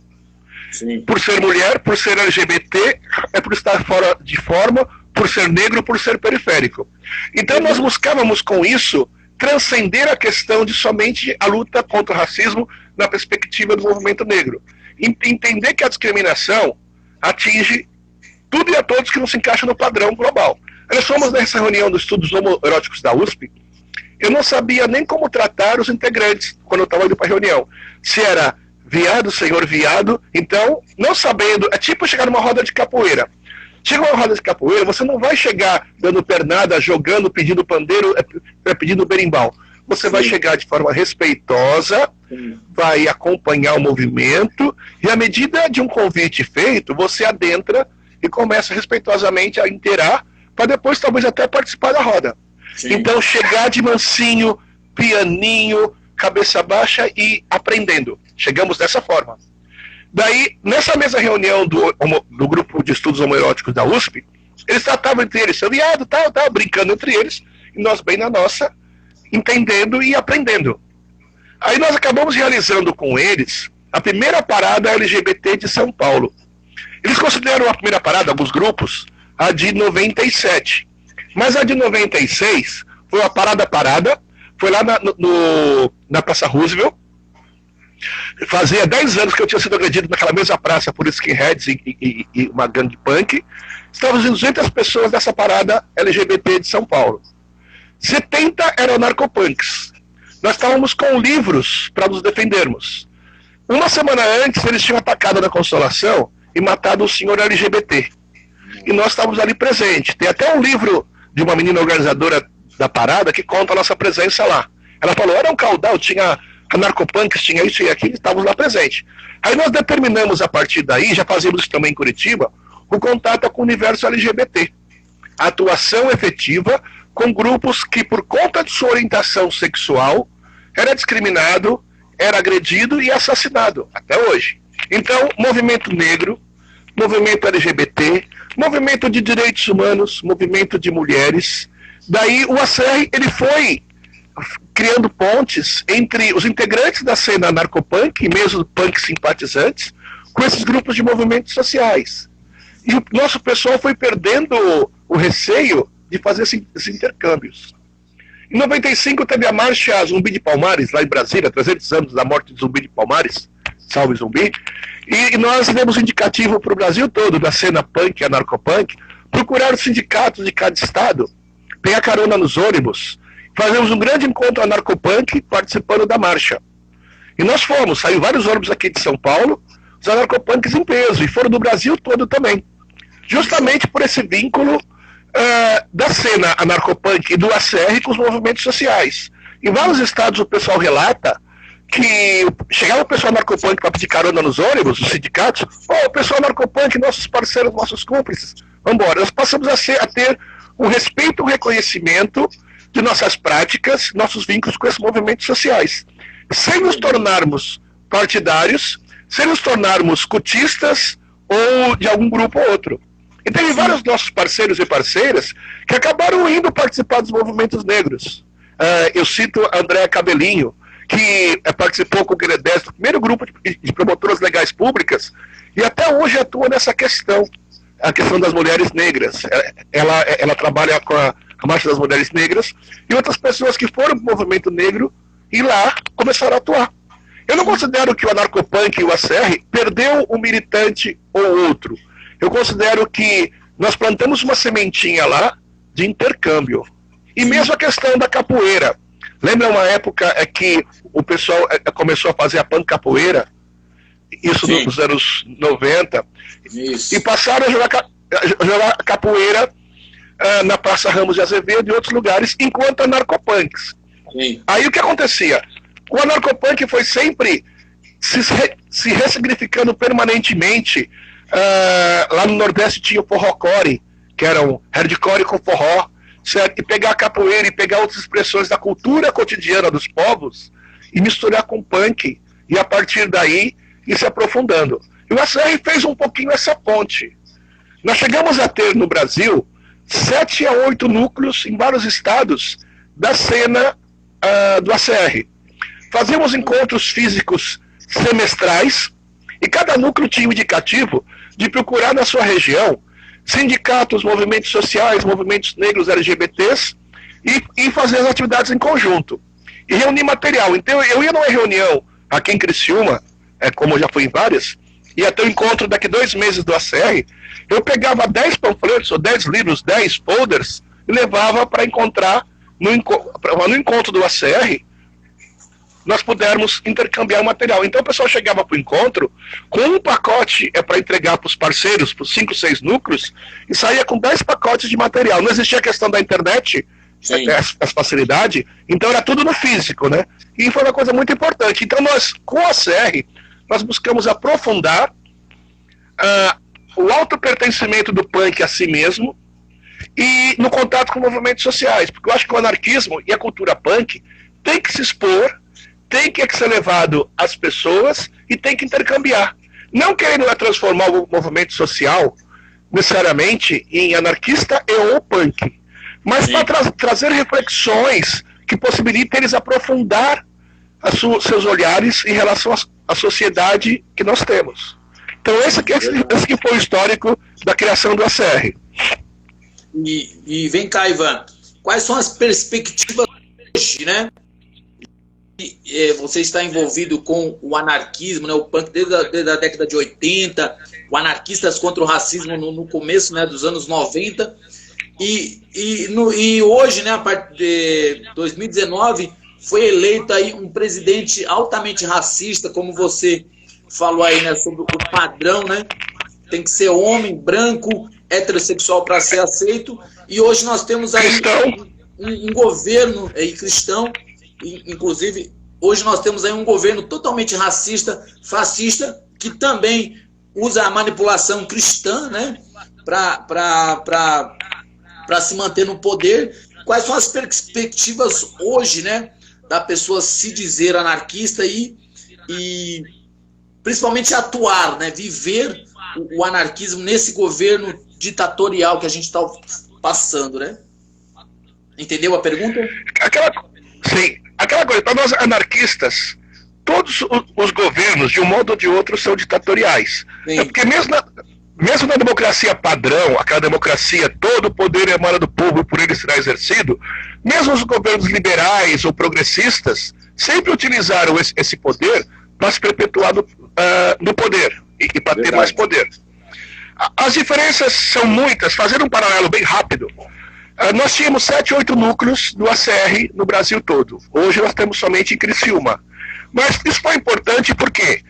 Sim. Por ser mulher, por ser LGBT, por estar fora de forma, por ser negro, por ser periférico. Então nós buscávamos com isso transcender a questão de somente a luta contra o racismo na perspectiva do movimento negro. Entender que a discriminação atinge tudo e a todos que não se encaixam no padrão global. Nós fomos nessa reunião dos estudos homoeróticos da USP, eu não sabia nem como tratar os integrantes quando eu estava indo para a reunião. Se era viado, senhor viado, então, não sabendo, é tipo chegar numa roda de capoeira. Chega uma roda de capoeira, você não vai chegar dando pernada, jogando, pedindo pandeiro, pedindo berimbau. Você vai chegar de forma respeitosa, vai acompanhar o movimento, e à medida de um convite feito, você adentra e começa respeitosamente a inteirar, para depois talvez até participar da roda. Sim. Então chegar de mansinho, pianinho, cabeça baixa e aprendendo. Chegamos dessa forma. Daí, nessa mesma reunião do grupo de estudos homoeróticos da USP, eles tratavam entre eles, seu viado, tal, brincando entre eles, e nós bem na nossa, entendendo e aprendendo. Aí nós acabamos realizando com eles a primeira parada LGBT de São Paulo. Eles consideram a primeira parada, alguns grupos, a de 97. Mas a de 96 foi uma parada, foi lá na Praça Roosevelt. Fazia 10 anos que eu tinha sido agredido naquela mesma praça por skinheads e uma gangue punk. Estávamos 200 pessoas nessa parada LGBT de São Paulo. 70 eram narcopunks. Nós estávamos com livros para nos defendermos. Uma semana antes, eles tinham atacado na Consolação e matado o senhor LGBT. E nós estávamos ali presentes. Tem até um livro de uma menina organizadora da parada que conta a nossa presença lá. Ela falou, era um caudal, tinha narcopunks, tinha isso e aquilo, estávamos lá presentes. Aí nós determinamos a partir daí, já fazíamos isso também em Curitiba, o contato com o universo LGBT. A atuação efetiva com grupos que, por conta de sua orientação sexual, era discriminado, era agredido e assassinado, até hoje. Então, movimento negro, movimento LGBT, movimento de direitos humanos, movimento de mulheres. Daí o ACR, ele foi criando pontes entre os integrantes da cena narcopunk, e mesmo punk simpatizantes, com esses grupos de movimentos sociais. E o nosso pessoal foi perdendo o receio de fazer esses intercâmbios. Em 95 teve a marcha Zumbi de Palmares, lá em Brasília, 300 anos da morte de Zumbi de Palmares, salve Zumbi, e nós demos indicativo para o Brasil todo, da cena punk e anarcopunk, procurar os sindicatos de cada estado, pegar carona nos ônibus, fazemos um grande encontro anarcopunk participando da marcha. E nós fomos, saiu vários ônibus aqui de São Paulo, os anarcopunks em peso, e foram do Brasil todo também. Justamente por esse vínculo da cena anarcopunk e do ACR com os movimentos sociais. Em vários estados o pessoal relata que chegava o pessoal anarcopunk para pedir carona nos ônibus, os sindicatos, o pessoal anarcopunk, nossos parceiros, nossos cúmplices, vamos embora. Nós passamos a ter um respeito, um reconhecimento de nossas práticas, nossos vínculos com esses movimentos sociais, sem nos tornarmos partidários, sem nos tornarmos cotistas ou de algum grupo ou outro. E teve vários nossos parceiros e parceiras que acabaram indo participar dos movimentos negros. Eu cito a Andréa Cabelinho, que participou com o Gueredés do primeiro grupo de promotoras legais públicas, e até hoje atua nessa questão, a questão das mulheres negras. Ela trabalha com a Marcha das Mulheres Negras, e outras pessoas que foram para o movimento negro e lá começaram a atuar. Eu não considero que o anarcopunk e o ACR perdeu um militante ou outro. Eu considero que nós plantamos uma sementinha lá de intercâmbio. E mesmo a questão da capoeira. Lembra uma época que o pessoal começou a fazer a pancapoeira? Isso nos anos 90. Isso. E passaram a jogar capoeira na Praça Ramos de Azevedo e outros lugares, enquanto anarcopunks. Sim. Aí o que acontecia? O anarcopunk foi sempre se ressignificando permanentemente. Lá no Nordeste tinha o forrocore, que era um hardcore com forró, certo? E pegar a capoeira e pegar outras expressões da cultura cotidiana dos povos e misturar com punk, e a partir daí ir se aprofundando. E o ACR fez um pouquinho essa ponte. Nós chegamos a ter no Brasil 7 a 8 núcleos em vários estados da cena do ACR. Fazíamos encontros físicos semestrais, e cada núcleo tinha um indicativo de procurar na sua região sindicatos, movimentos sociais, movimentos negros, LGBTs, e fazer as atividades em conjunto. E reunir material. Então eu ia numa reunião aqui em Criciúma, como eu já fui em várias, ia ter um encontro daqui 2 meses do ACR, eu pegava 10 panfletos, ou 10 livros, 10 folders, e levava para encontrar no encontro do ACR, nós pudermos intercambiar o material. Então o pessoal chegava para o encontro com um pacote para entregar para os parceiros, para os 5, 6 núcleos, e saía com 10 pacotes de material. Não existia a questão da internet, essa facilidade, então era tudo no físico, né? E foi uma coisa muito importante. Então nós, com a CR, nós buscamos aprofundar o autopertencimento do punk a si mesmo e no contato com movimentos sociais, porque eu acho que o anarquismo e a cultura punk tem que se expor, tem que ser levado às pessoas e tem que intercambiar. Não querendo transformar o movimento social necessariamente em anarquista e ou punk, mas para trazer reflexões que possibilitem eles aprofundar seus olhares em relação a sociedade que nós temos. Então esse que foi o histórico da criação do ACR. E vem cá, Ivan, quais são as perspectivas hoje, né? Você está envolvido com o anarquismo, né, o punk desde a década de 80, o Anarquistas contra o Racismo no começo, né, dos anos 90, e hoje, né, a partir de 2019, foi eleito aí um presidente altamente racista, como você falou aí, né, sobre o padrão, né, tem que ser homem, branco, heterossexual para ser aceito, e hoje nós temos aí um governo cristão, inclusive, hoje nós temos aí um governo totalmente racista, fascista, que também usa a manipulação cristã, né, para se manter no poder. Quais são as perspectivas hoje, né, da pessoa se dizer anarquista e principalmente atuar, né, viver o anarquismo nesse governo ditatorial que a gente está passando, né? Entendeu a pergunta? Sim. Aquela coisa, para nós anarquistas, todos os governos, de um modo ou de outro, são ditatoriais. É porque mesmo na democracia padrão, aquela democracia, todo o poder emana do povo e por ele será exercido, mesmo os governos liberais ou progressistas sempre utilizaram esse poder para se perpetuar no poder e para ter mais poder. As diferenças são muitas. Fazendo um paralelo bem rápido, nós tínhamos 7, 8 núcleos do ACR no Brasil todo. Hoje nós temos somente em Criciúma. Mas isso foi importante por quê?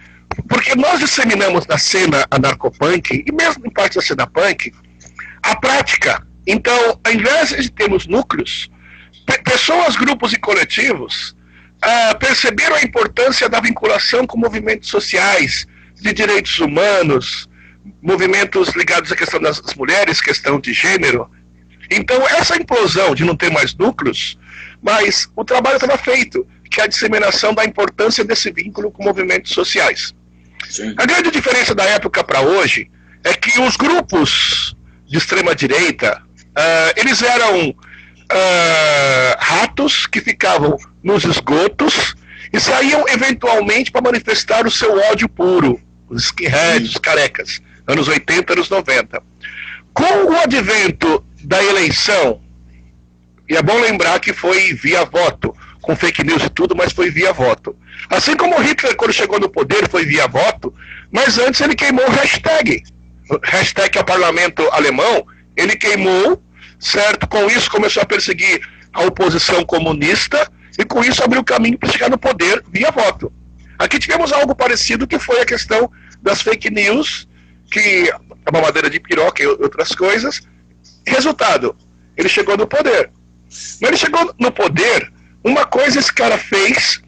Porque nós disseminamos na cena anarcopunk, e mesmo em parte da cena punk, a prática. Então, ao invés de termos núcleos, pessoas, grupos e coletivos perceberam a importância da vinculação com movimentos sociais, de direitos humanos, movimentos ligados à questão das mulheres, questão de gênero. Então, essa implosão de não ter mais núcleos, mas o trabalho estava feito, que é a disseminação da importância desse vínculo com movimentos sociais. Sim. A grande diferença da época para hoje é que os grupos de extrema-direita, eles eram ratos que ficavam nos esgotos e saíam eventualmente para manifestar o seu ódio puro, os skinheads, os carecas, anos 80, anos 90. Com o advento da eleição, e é bom lembrar que foi via voto, com fake news e tudo, mas foi via voto. Assim como Hitler, quando chegou no poder, foi via voto, mas antes ele queimou o hashtag. O hashtag ao parlamento alemão, ele queimou, certo? Com isso começou a perseguir a oposição comunista, e com isso abriu o caminho para chegar no poder via voto. Aqui tivemos algo parecido, que foi a questão das fake news, que é uma madeira de piroca e outras coisas. Resultado, ele chegou no poder. Mas ele chegou no poder, uma coisa esse cara fez,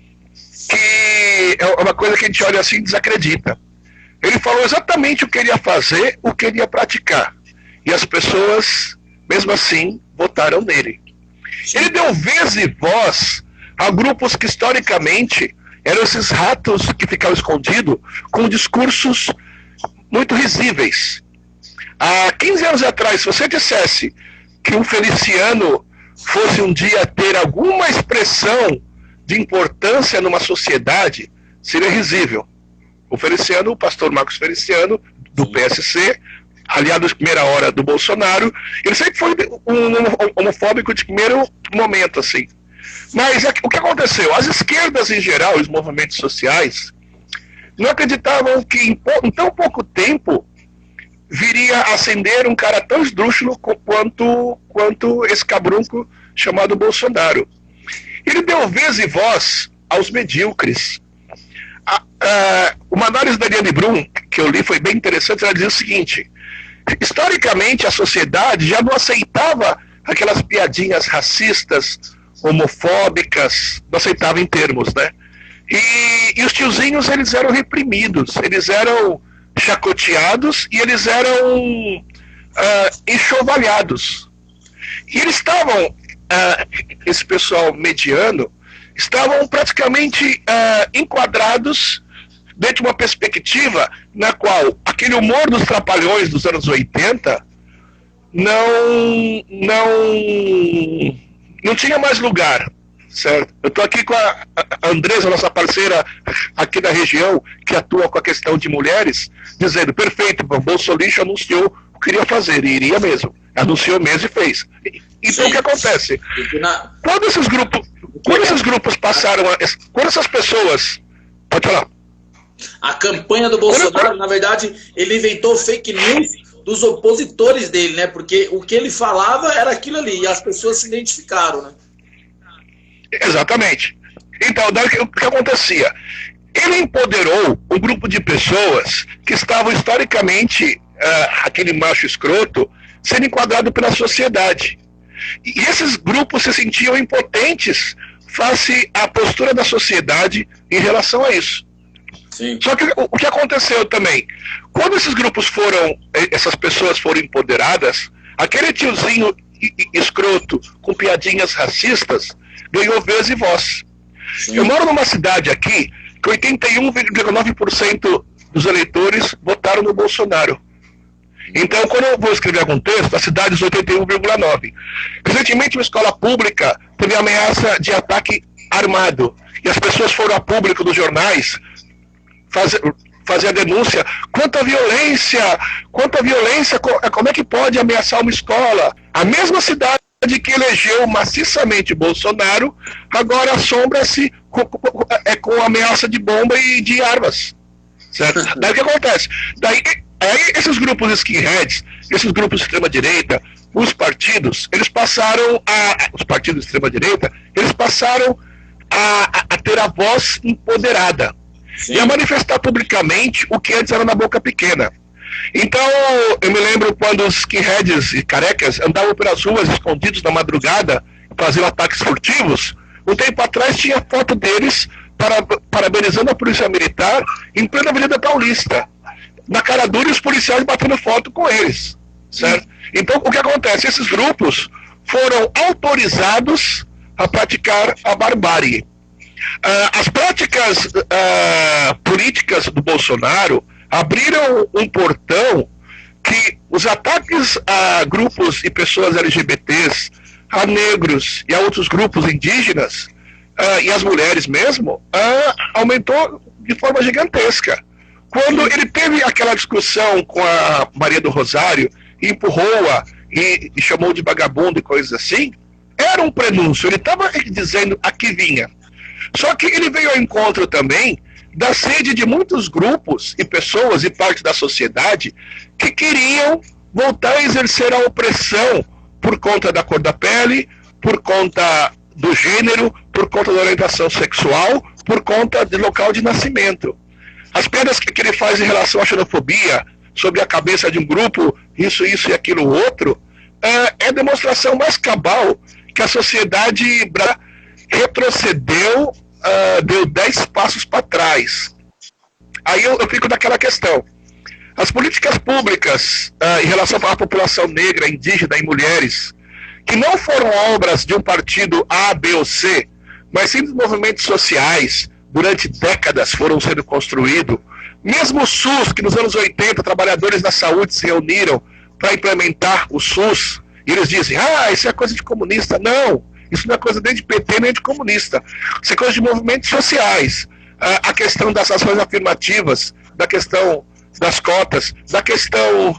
que é uma coisa que a gente olha assim e desacredita. Ele falou exatamente o que ele ia fazer, o que ele ia praticar. E as pessoas, mesmo assim, votaram nele. Ele deu vez e voz a grupos que historicamente eram esses ratos que ficavam escondidos com discursos muito risíveis. Há 15 anos atrás, se você dissesse que um Feliciano fosse um dia ter alguma expressão de importância numa sociedade, seria risível. O Feliciano, o pastor Marcos Feliciano, do PSC, aliado de primeira hora do Bolsonaro, ele sempre foi um homofóbico de primeiro momento, assim. Mas o que aconteceu? As esquerdas em geral, os movimentos sociais, não acreditavam que em tão pouco tempo viria a ascender um cara tão esdrúxulo quanto esse cabrunco chamado Bolsonaro. Ele deu vez e voz aos medíocres. Uma análise da Eliane Brum, que eu li, foi bem interessante. Ela dizia o seguinte: historicamente a sociedade já não aceitava aquelas piadinhas racistas, homofóbicas, não aceitava em termos, né? E os tiozinhos, eles eram reprimidos, eles eram chacoteados e eles eram enxovalhados. E eles estavam, esse pessoal mediano, estavam praticamente enquadrados dentro de uma perspectiva na qual aquele humor dos trapalhões dos anos 80 não tinha mais lugar, certo? Eu estou aqui com a Andresa, nossa parceira aqui da região, que atua com a questão de mulheres, dizendo, perfeito, o Bolsonaro anunciou o que queria fazer, e iria mesmo. Anunciou mesmo e fez. Então, o que acontece? Quando esses grupos passaram, quando essas pessoas... Pode falar. A campanha do Bolsonaro, na verdade, ele inventou fake news dos opositores dele, né? Porque o que ele falava era aquilo ali, e as pessoas se identificaram, né? Exatamente. Então, o que acontecia? Ele empoderou um grupo de pessoas que estavam historicamente, aquele macho escroto, sendo enquadrado pela sociedade. E esses grupos se sentiam impotentes face à postura da sociedade em relação a isso. Sim. Só que o que aconteceu também, quando essas pessoas foram empoderadas, aquele tiozinho escroto com piadinhas racistas ganhou vez e voz. Sim. Eu moro numa cidade aqui que 81,9% dos eleitores votaram no Bolsonaro. Então, quando eu vou escrever algum texto, a cidade é 81,9%. Recentemente, uma escola pública teve ameaça de ataque armado. E as pessoas foram a público dos jornais fazer a denúncia. Quanta violência, como é que pode ameaçar uma escola? A mesma cidade que elegeu maciçamente Bolsonaro, agora assombra-se com ameaça de bomba e de armas. Certo? Daí o que acontece? Aí esses grupos skinheads, esses grupos de extrema-direita, os partidos de extrema-direita, eles passaram a ter a voz empoderada. Sim. E a manifestar publicamente o que antes era na boca pequena. Então, eu me lembro quando os skinheads e carecas andavam pelas ruas escondidos na madrugada, faziam ataques furtivos. Um tempo atrás tinha foto deles parabenizando a polícia militar em plena Avenida Paulista. Na cara dura, os policiais batendo foto com eles. Certo? Então, o que acontece? Esses grupos foram autorizados a praticar a barbárie. As práticas políticas do Bolsonaro abriram um portão que os ataques a grupos e pessoas LGBTs, a negros e a outros grupos indígenas, e as mulheres mesmo, aumentou de forma gigantesca. Quando ele teve aquela discussão com a Maria do Rosário, e empurrou-a e chamou de vagabundo e coisas assim, era um prenúncio, ele estava dizendo a que vinha. Só que ele veio ao encontro também da sede de muitos grupos e pessoas e parte da sociedade que queriam voltar a exercer a opressão por conta da cor da pele, por conta do gênero, por conta da orientação sexual, por conta do local de nascimento. As piadas que ele faz em relação à xenofobia, sobre a cabeça de um grupo, isso e aquilo outro, é a demonstração mais cabal que a sociedade retrocedeu, deu 10 passos para trás. Aí eu fico naquela questão. As políticas públicas em relação à população negra, indígena e mulheres, que não foram obras de um partido A, B ou C, mas sim dos movimentos sociais, durante décadas foram sendo construídos. Mesmo o SUS, que nos anos 80, trabalhadores da saúde se reuniram para implementar o SUS, e eles dizem, isso é coisa de comunista. Não, isso não é coisa nem de PT, nem de comunista. Isso é coisa de movimentos sociais. A questão das ações afirmativas, da questão das cotas, da questão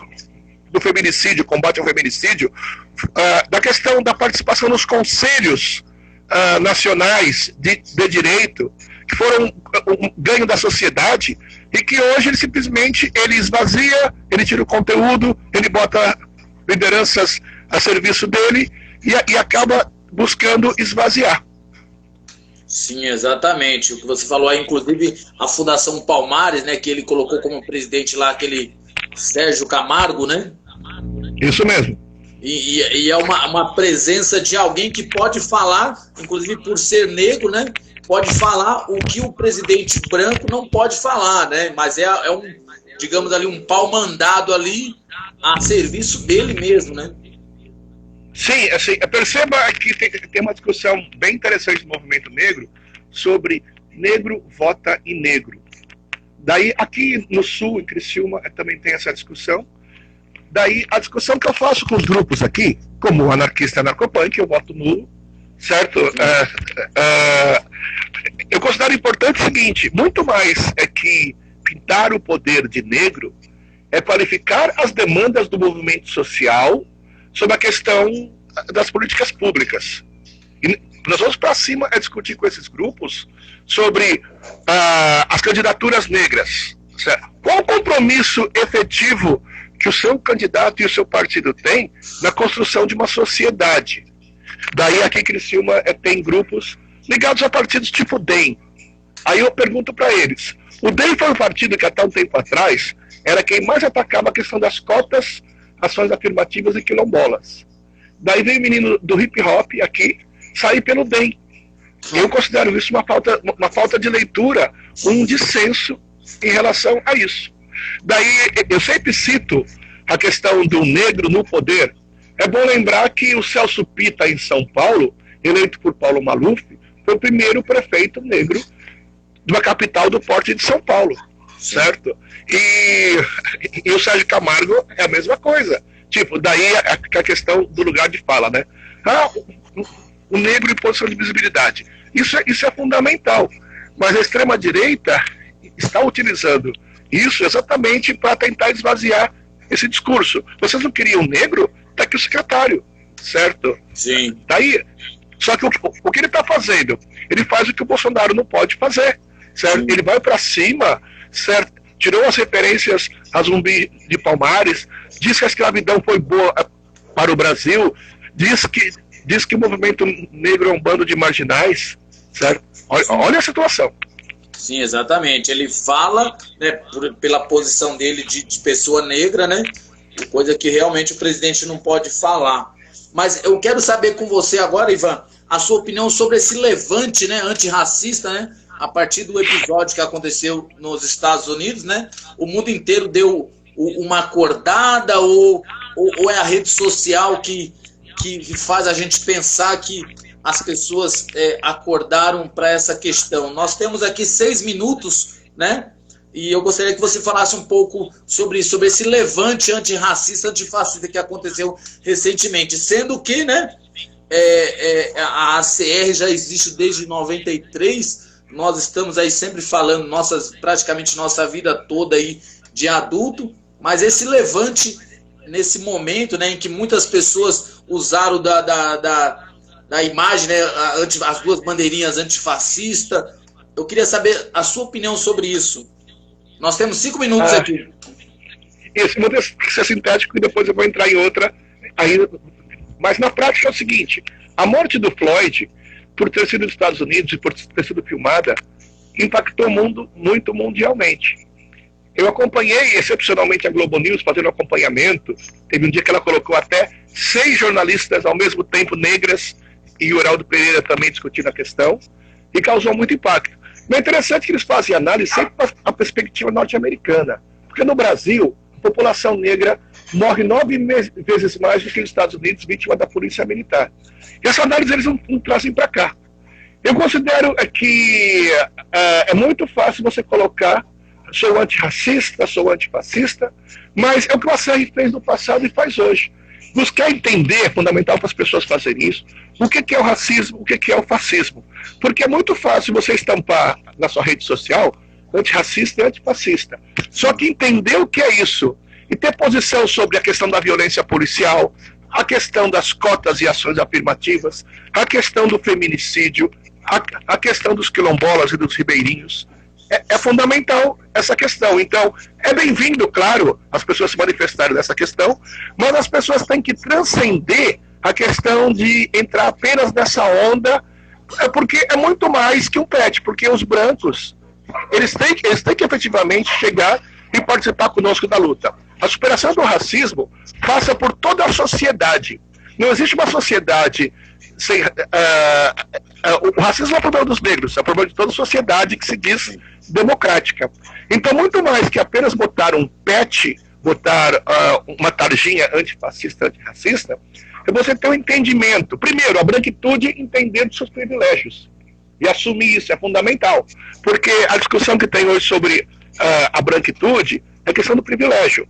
do feminicídio, combate ao feminicídio, da questão da participação nos conselhos nacionais de direito, que foram um ganho da sociedade, e que hoje ele simplesmente esvazia, ele tira o conteúdo, ele bota lideranças a serviço dele e acaba buscando esvaziar. Sim, exatamente. O que você falou aí, inclusive a Fundação Palmares, né, que ele colocou como presidente lá aquele Sérgio Camargo, né? Isso mesmo. E é uma presença de alguém que pode falar, inclusive por ser negro, né? Pode falar o que o presidente branco não pode falar, né? Mas é um, digamos ali, um pau mandado ali a serviço dele mesmo, né? Sim, assim, perceba que tem uma discussão bem interessante no movimento negro sobre negro vota em negro. Daí, aqui no Sul, em Criciúma, também tem essa discussão. Daí, a discussão que eu faço com os grupos aqui, como anarquista e anarcopunk, eu voto nulo, certo? Eu considero importante o seguinte, muito mais é que pintar o poder de negro é qualificar as demandas do movimento social sobre a questão das políticas públicas. E nós vamos para cima a discutir com esses grupos sobre as candidaturas negras. Certo? Qual o compromisso efetivo que o seu candidato e o seu partido têm na construção de uma sociedade? Daí aqui em Criciúma tem grupos ligados a partidos tipo DEM. Aí eu pergunto para eles, o DEM foi um partido que até um tempo atrás era quem mais atacava a questão das cotas, ações afirmativas e quilombolas. Daí veio o menino do hip hop aqui sair pelo DEM. Eu considero isso uma falta de leitura, um dissenso em relação a isso. Daí eu sempre cito a questão do negro no poder. É bom lembrar que o Celso Pitta, em São Paulo, eleito por Paulo Maluf, foi o primeiro prefeito negro de uma capital do porte de São Paulo, certo? E o Sérgio Camargo é a mesma coisa. Tipo, daí a questão do lugar de fala, né? O negro em posição de visibilidade. Isso é fundamental. Mas a extrema-direita está utilizando isso exatamente para tentar esvaziar esse discurso. Vocês não queriam negro? Está aqui o secretário, certo? Sim. Tá aí. Só que o que ele está fazendo? Ele faz o que o Bolsonaro não pode fazer, certo? Sim. Ele vai para cima, certo? Tirou as referências a Zumbi de Palmares, diz que a escravidão foi boa para o Brasil, diz que o movimento negro é um bando de marginais, certo? Olha a situação. Sim, exatamente. Ele fala, né, pela posição dele de pessoa negra, né? Coisa que realmente o presidente não pode falar. Mas eu quero saber com você agora, Ivan, a sua opinião sobre esse levante, né, antirracista, né? A partir do episódio que aconteceu nos Estados Unidos, né? O mundo inteiro deu uma acordada ou é a rede social que faz a gente pensar que as pessoas acordaram para essa questão? Nós temos aqui 6 minutos, né? E eu gostaria que você falasse um pouco sobre esse levante antirracista, antifascista que aconteceu recentemente. Sendo que, né, a ACR já existe desde 93, nós estamos aí sempre falando praticamente nossa vida toda aí de adulto, mas esse levante nesse momento, né, em que muitas pessoas usaram da imagem, né, as 2 bandeirinhas antifascista, eu queria saber a sua opinião sobre isso. Nós temos 5 minutos aqui. Isso, vou ser sintético e depois eu vou entrar em outra. Mas na prática é o seguinte, a morte do Floyd, por ter sido nos Estados Unidos e por ter sido filmada, impactou o mundo muito mundialmente. Eu acompanhei excepcionalmente a Globo News fazendo acompanhamento. Teve um dia que ela colocou até 6 jornalistas ao mesmo tempo negras e o Heraldo Pereira também discutindo a questão e causou muito impacto. Mas é interessante que eles fazem análise sempre a perspectiva norte-americana, porque no Brasil a população negra morre 9 vezes mais do que nos Estados Unidos, vítima da polícia militar. E essa análise eles não trazem para cá. Eu considero que é muito fácil você colocar sou antirracista, sou antifascista, mas é o que o ACR fez no passado e faz hoje. Buscar entender, é fundamental para as pessoas fazerem isso, o que é o racismo, o que é o fascismo. Porque é muito fácil você estampar na sua rede social antirracista e antifascista. Só que entender o que é isso e ter posição sobre a questão da violência policial, a questão das cotas e ações afirmativas, a questão do feminicídio, a questão dos quilombolas e dos ribeirinhos, é fundamental essa questão. Então, é bem-vindo, claro, as pessoas se manifestarem nessa questão, mas as pessoas têm que transcender a questão de entrar apenas nessa onda, porque é muito mais que um pet, porque os brancos, eles têm que efetivamente chegar e participar conosco da luta. A superação do racismo passa por toda a sociedade. Não existe uma sociedade sem... o racismo é o problema dos negros, é o problema de toda a sociedade que se diz democrática. Então, muito mais que apenas botar um pet, botar uma tarjinha antifascista, antirracista, é você ter um entendimento. Primeiro, a branquitude entender dos seus privilégios. E assumir isso é fundamental. Porque a discussão que tem hoje sobre a branquitude é a questão do privilégio.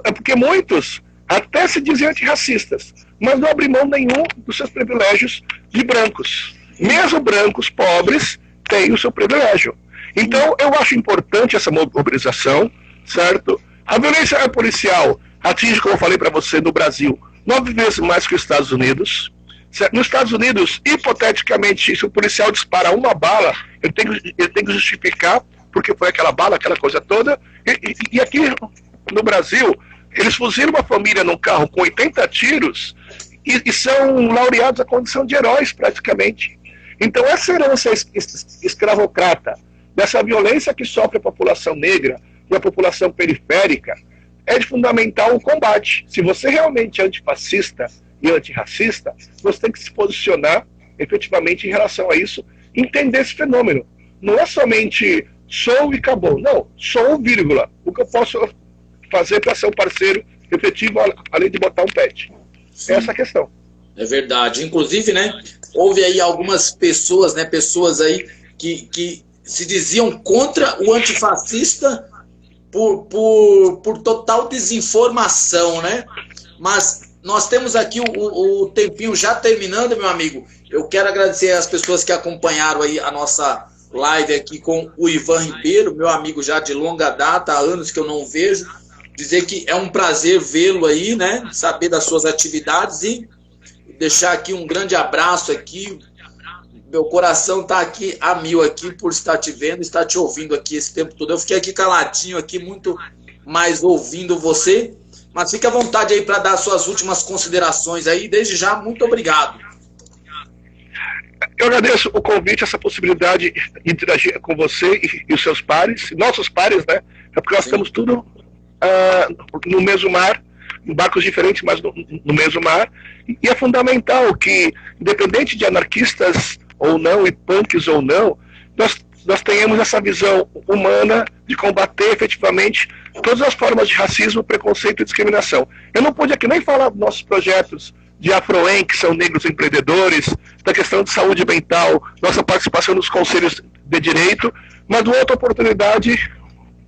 É porque muitos até se dizem antirracistas, mas não abrir mão nenhum dos seus privilégios de brancos. Mesmo brancos pobres têm o seu privilégio. Então, eu acho importante essa mobilização, certo? A violência policial atinge, como eu falei para você, no Brasil, 9 vezes mais que os Estados Unidos. Certo? Nos Estados Unidos, hipoteticamente, se o policial dispara uma bala, ele tem que justificar porque foi aquela bala, aquela coisa toda. E aqui no Brasil, eles fuzilam uma família num carro com 80 tiros e são laureados à condição de heróis, praticamente. Então, essa herança escravocrata, dessa violência que sofre a população negra e a população periférica, é de fundamental o combate. Se você realmente é antifascista e antirracista, você tem que se posicionar efetivamente em relação a isso, entender esse fenômeno. Não é somente sou e acabou. Não, sou, vírgula. O que eu posso fazer para ser um parceiro efetivo, além de botar um pet. Sim. Essa é a questão. É verdade. Inclusive, né, houve aí algumas pessoas, né, pessoas aí que se diziam contra o antifascista por total desinformação, né? Mas nós temos aqui o tempinho já terminando, meu amigo. Eu quero agradecer às pessoas que acompanharam aí a nossa live aqui com o Ivan Ribeiro, meu amigo já de longa data, há anos que eu não vejo. Dizer que é um prazer vê-lo aí, né? Saber das suas atividades e deixar aqui um grande abraço aqui. Meu coração está aqui a mil aqui por estar te vendo, estar te ouvindo aqui esse tempo todo. Eu fiquei aqui caladinho aqui, muito mais ouvindo você. Mas fique à vontade aí para dar suas últimas considerações aí. Desde já, muito obrigado. Eu agradeço o convite, essa possibilidade de interagir com você e os seus pares, nossos pares, né? É porque nós estamos tudo no mesmo mar, em barcos diferentes, mas no mesmo mar. E é fundamental que, independente de anarquistas ou não, e punks ou não, nós tenhamos essa visão humana de combater efetivamente todas as formas de racismo, preconceito e discriminação. Eu não pude aqui nem falar dos nossos projetos de Afroem, que são negros empreendedores, da questão de saúde mental, nossa participação nos conselhos de direito, mas numa outra oportunidade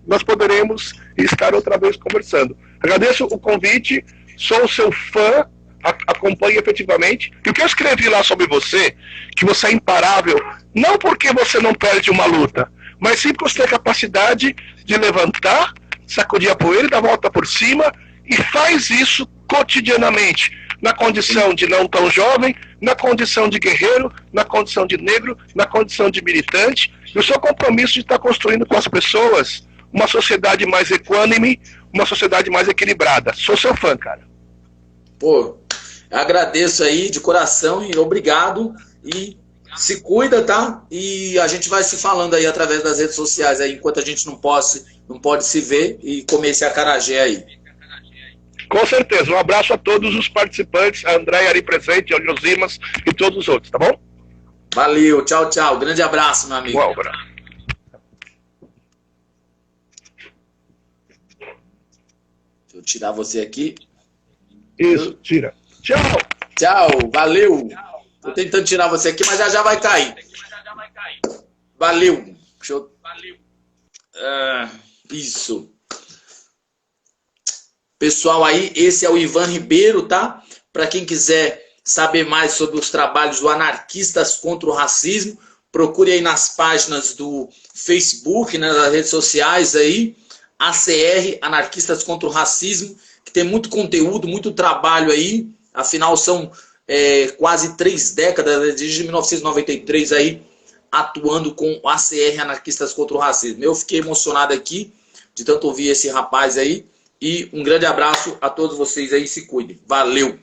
nós poderemos estar outra vez conversando. Agradeço o convite, sou seu fã, acompanhe efetivamente. E o que eu escrevi lá sobre você, que você é imparável, não porque você não perde uma luta, mas sim porque você tem a capacidade de levantar, sacudir a poeira e dar a volta por cima, e faz isso cotidianamente, na condição de não tão jovem, na condição de guerreiro, na condição de negro, na condição de militante, e o seu compromisso de estar construindo com as pessoas uma sociedade mais equânime, uma sociedade mais equilibrada. Sou seu fã, cara. Pô, agradeço aí de coração e obrigado. E se cuida, tá? E a gente vai se falando aí através das redes sociais aí, enquanto a gente não pode se ver e comer esse acarajé aí. Com certeza. Um abraço a todos os participantes, a Andréia ali presente, ao Josimas e todos os outros, tá bom? Valeu, tchau, tchau. Grande abraço, meu amigo. Um abraço. Deixa eu tirar você aqui. Isso, tira. Tchau. Tchau, valeu. Tô tentando tirar você aqui, mas já vai cair. Valeu. Deixa eu... isso. Pessoal aí, esse é o Ivan Ribeiro, tá? Para quem quiser saber mais sobre os trabalhos do Anarquistas contra o Racismo, procure aí nas páginas do Facebook, né, nas redes sociais aí, ACR, Anarquistas contra o Racismo, que tem muito conteúdo, muito trabalho aí, afinal são quase 3 décadas, desde 1993 aí, atuando com o ACR, Anarquistas contra o Racismo. Eu fiquei emocionado aqui, de tanto ouvir esse rapaz aí, e um grande abraço a todos vocês aí, se cuidem. Valeu!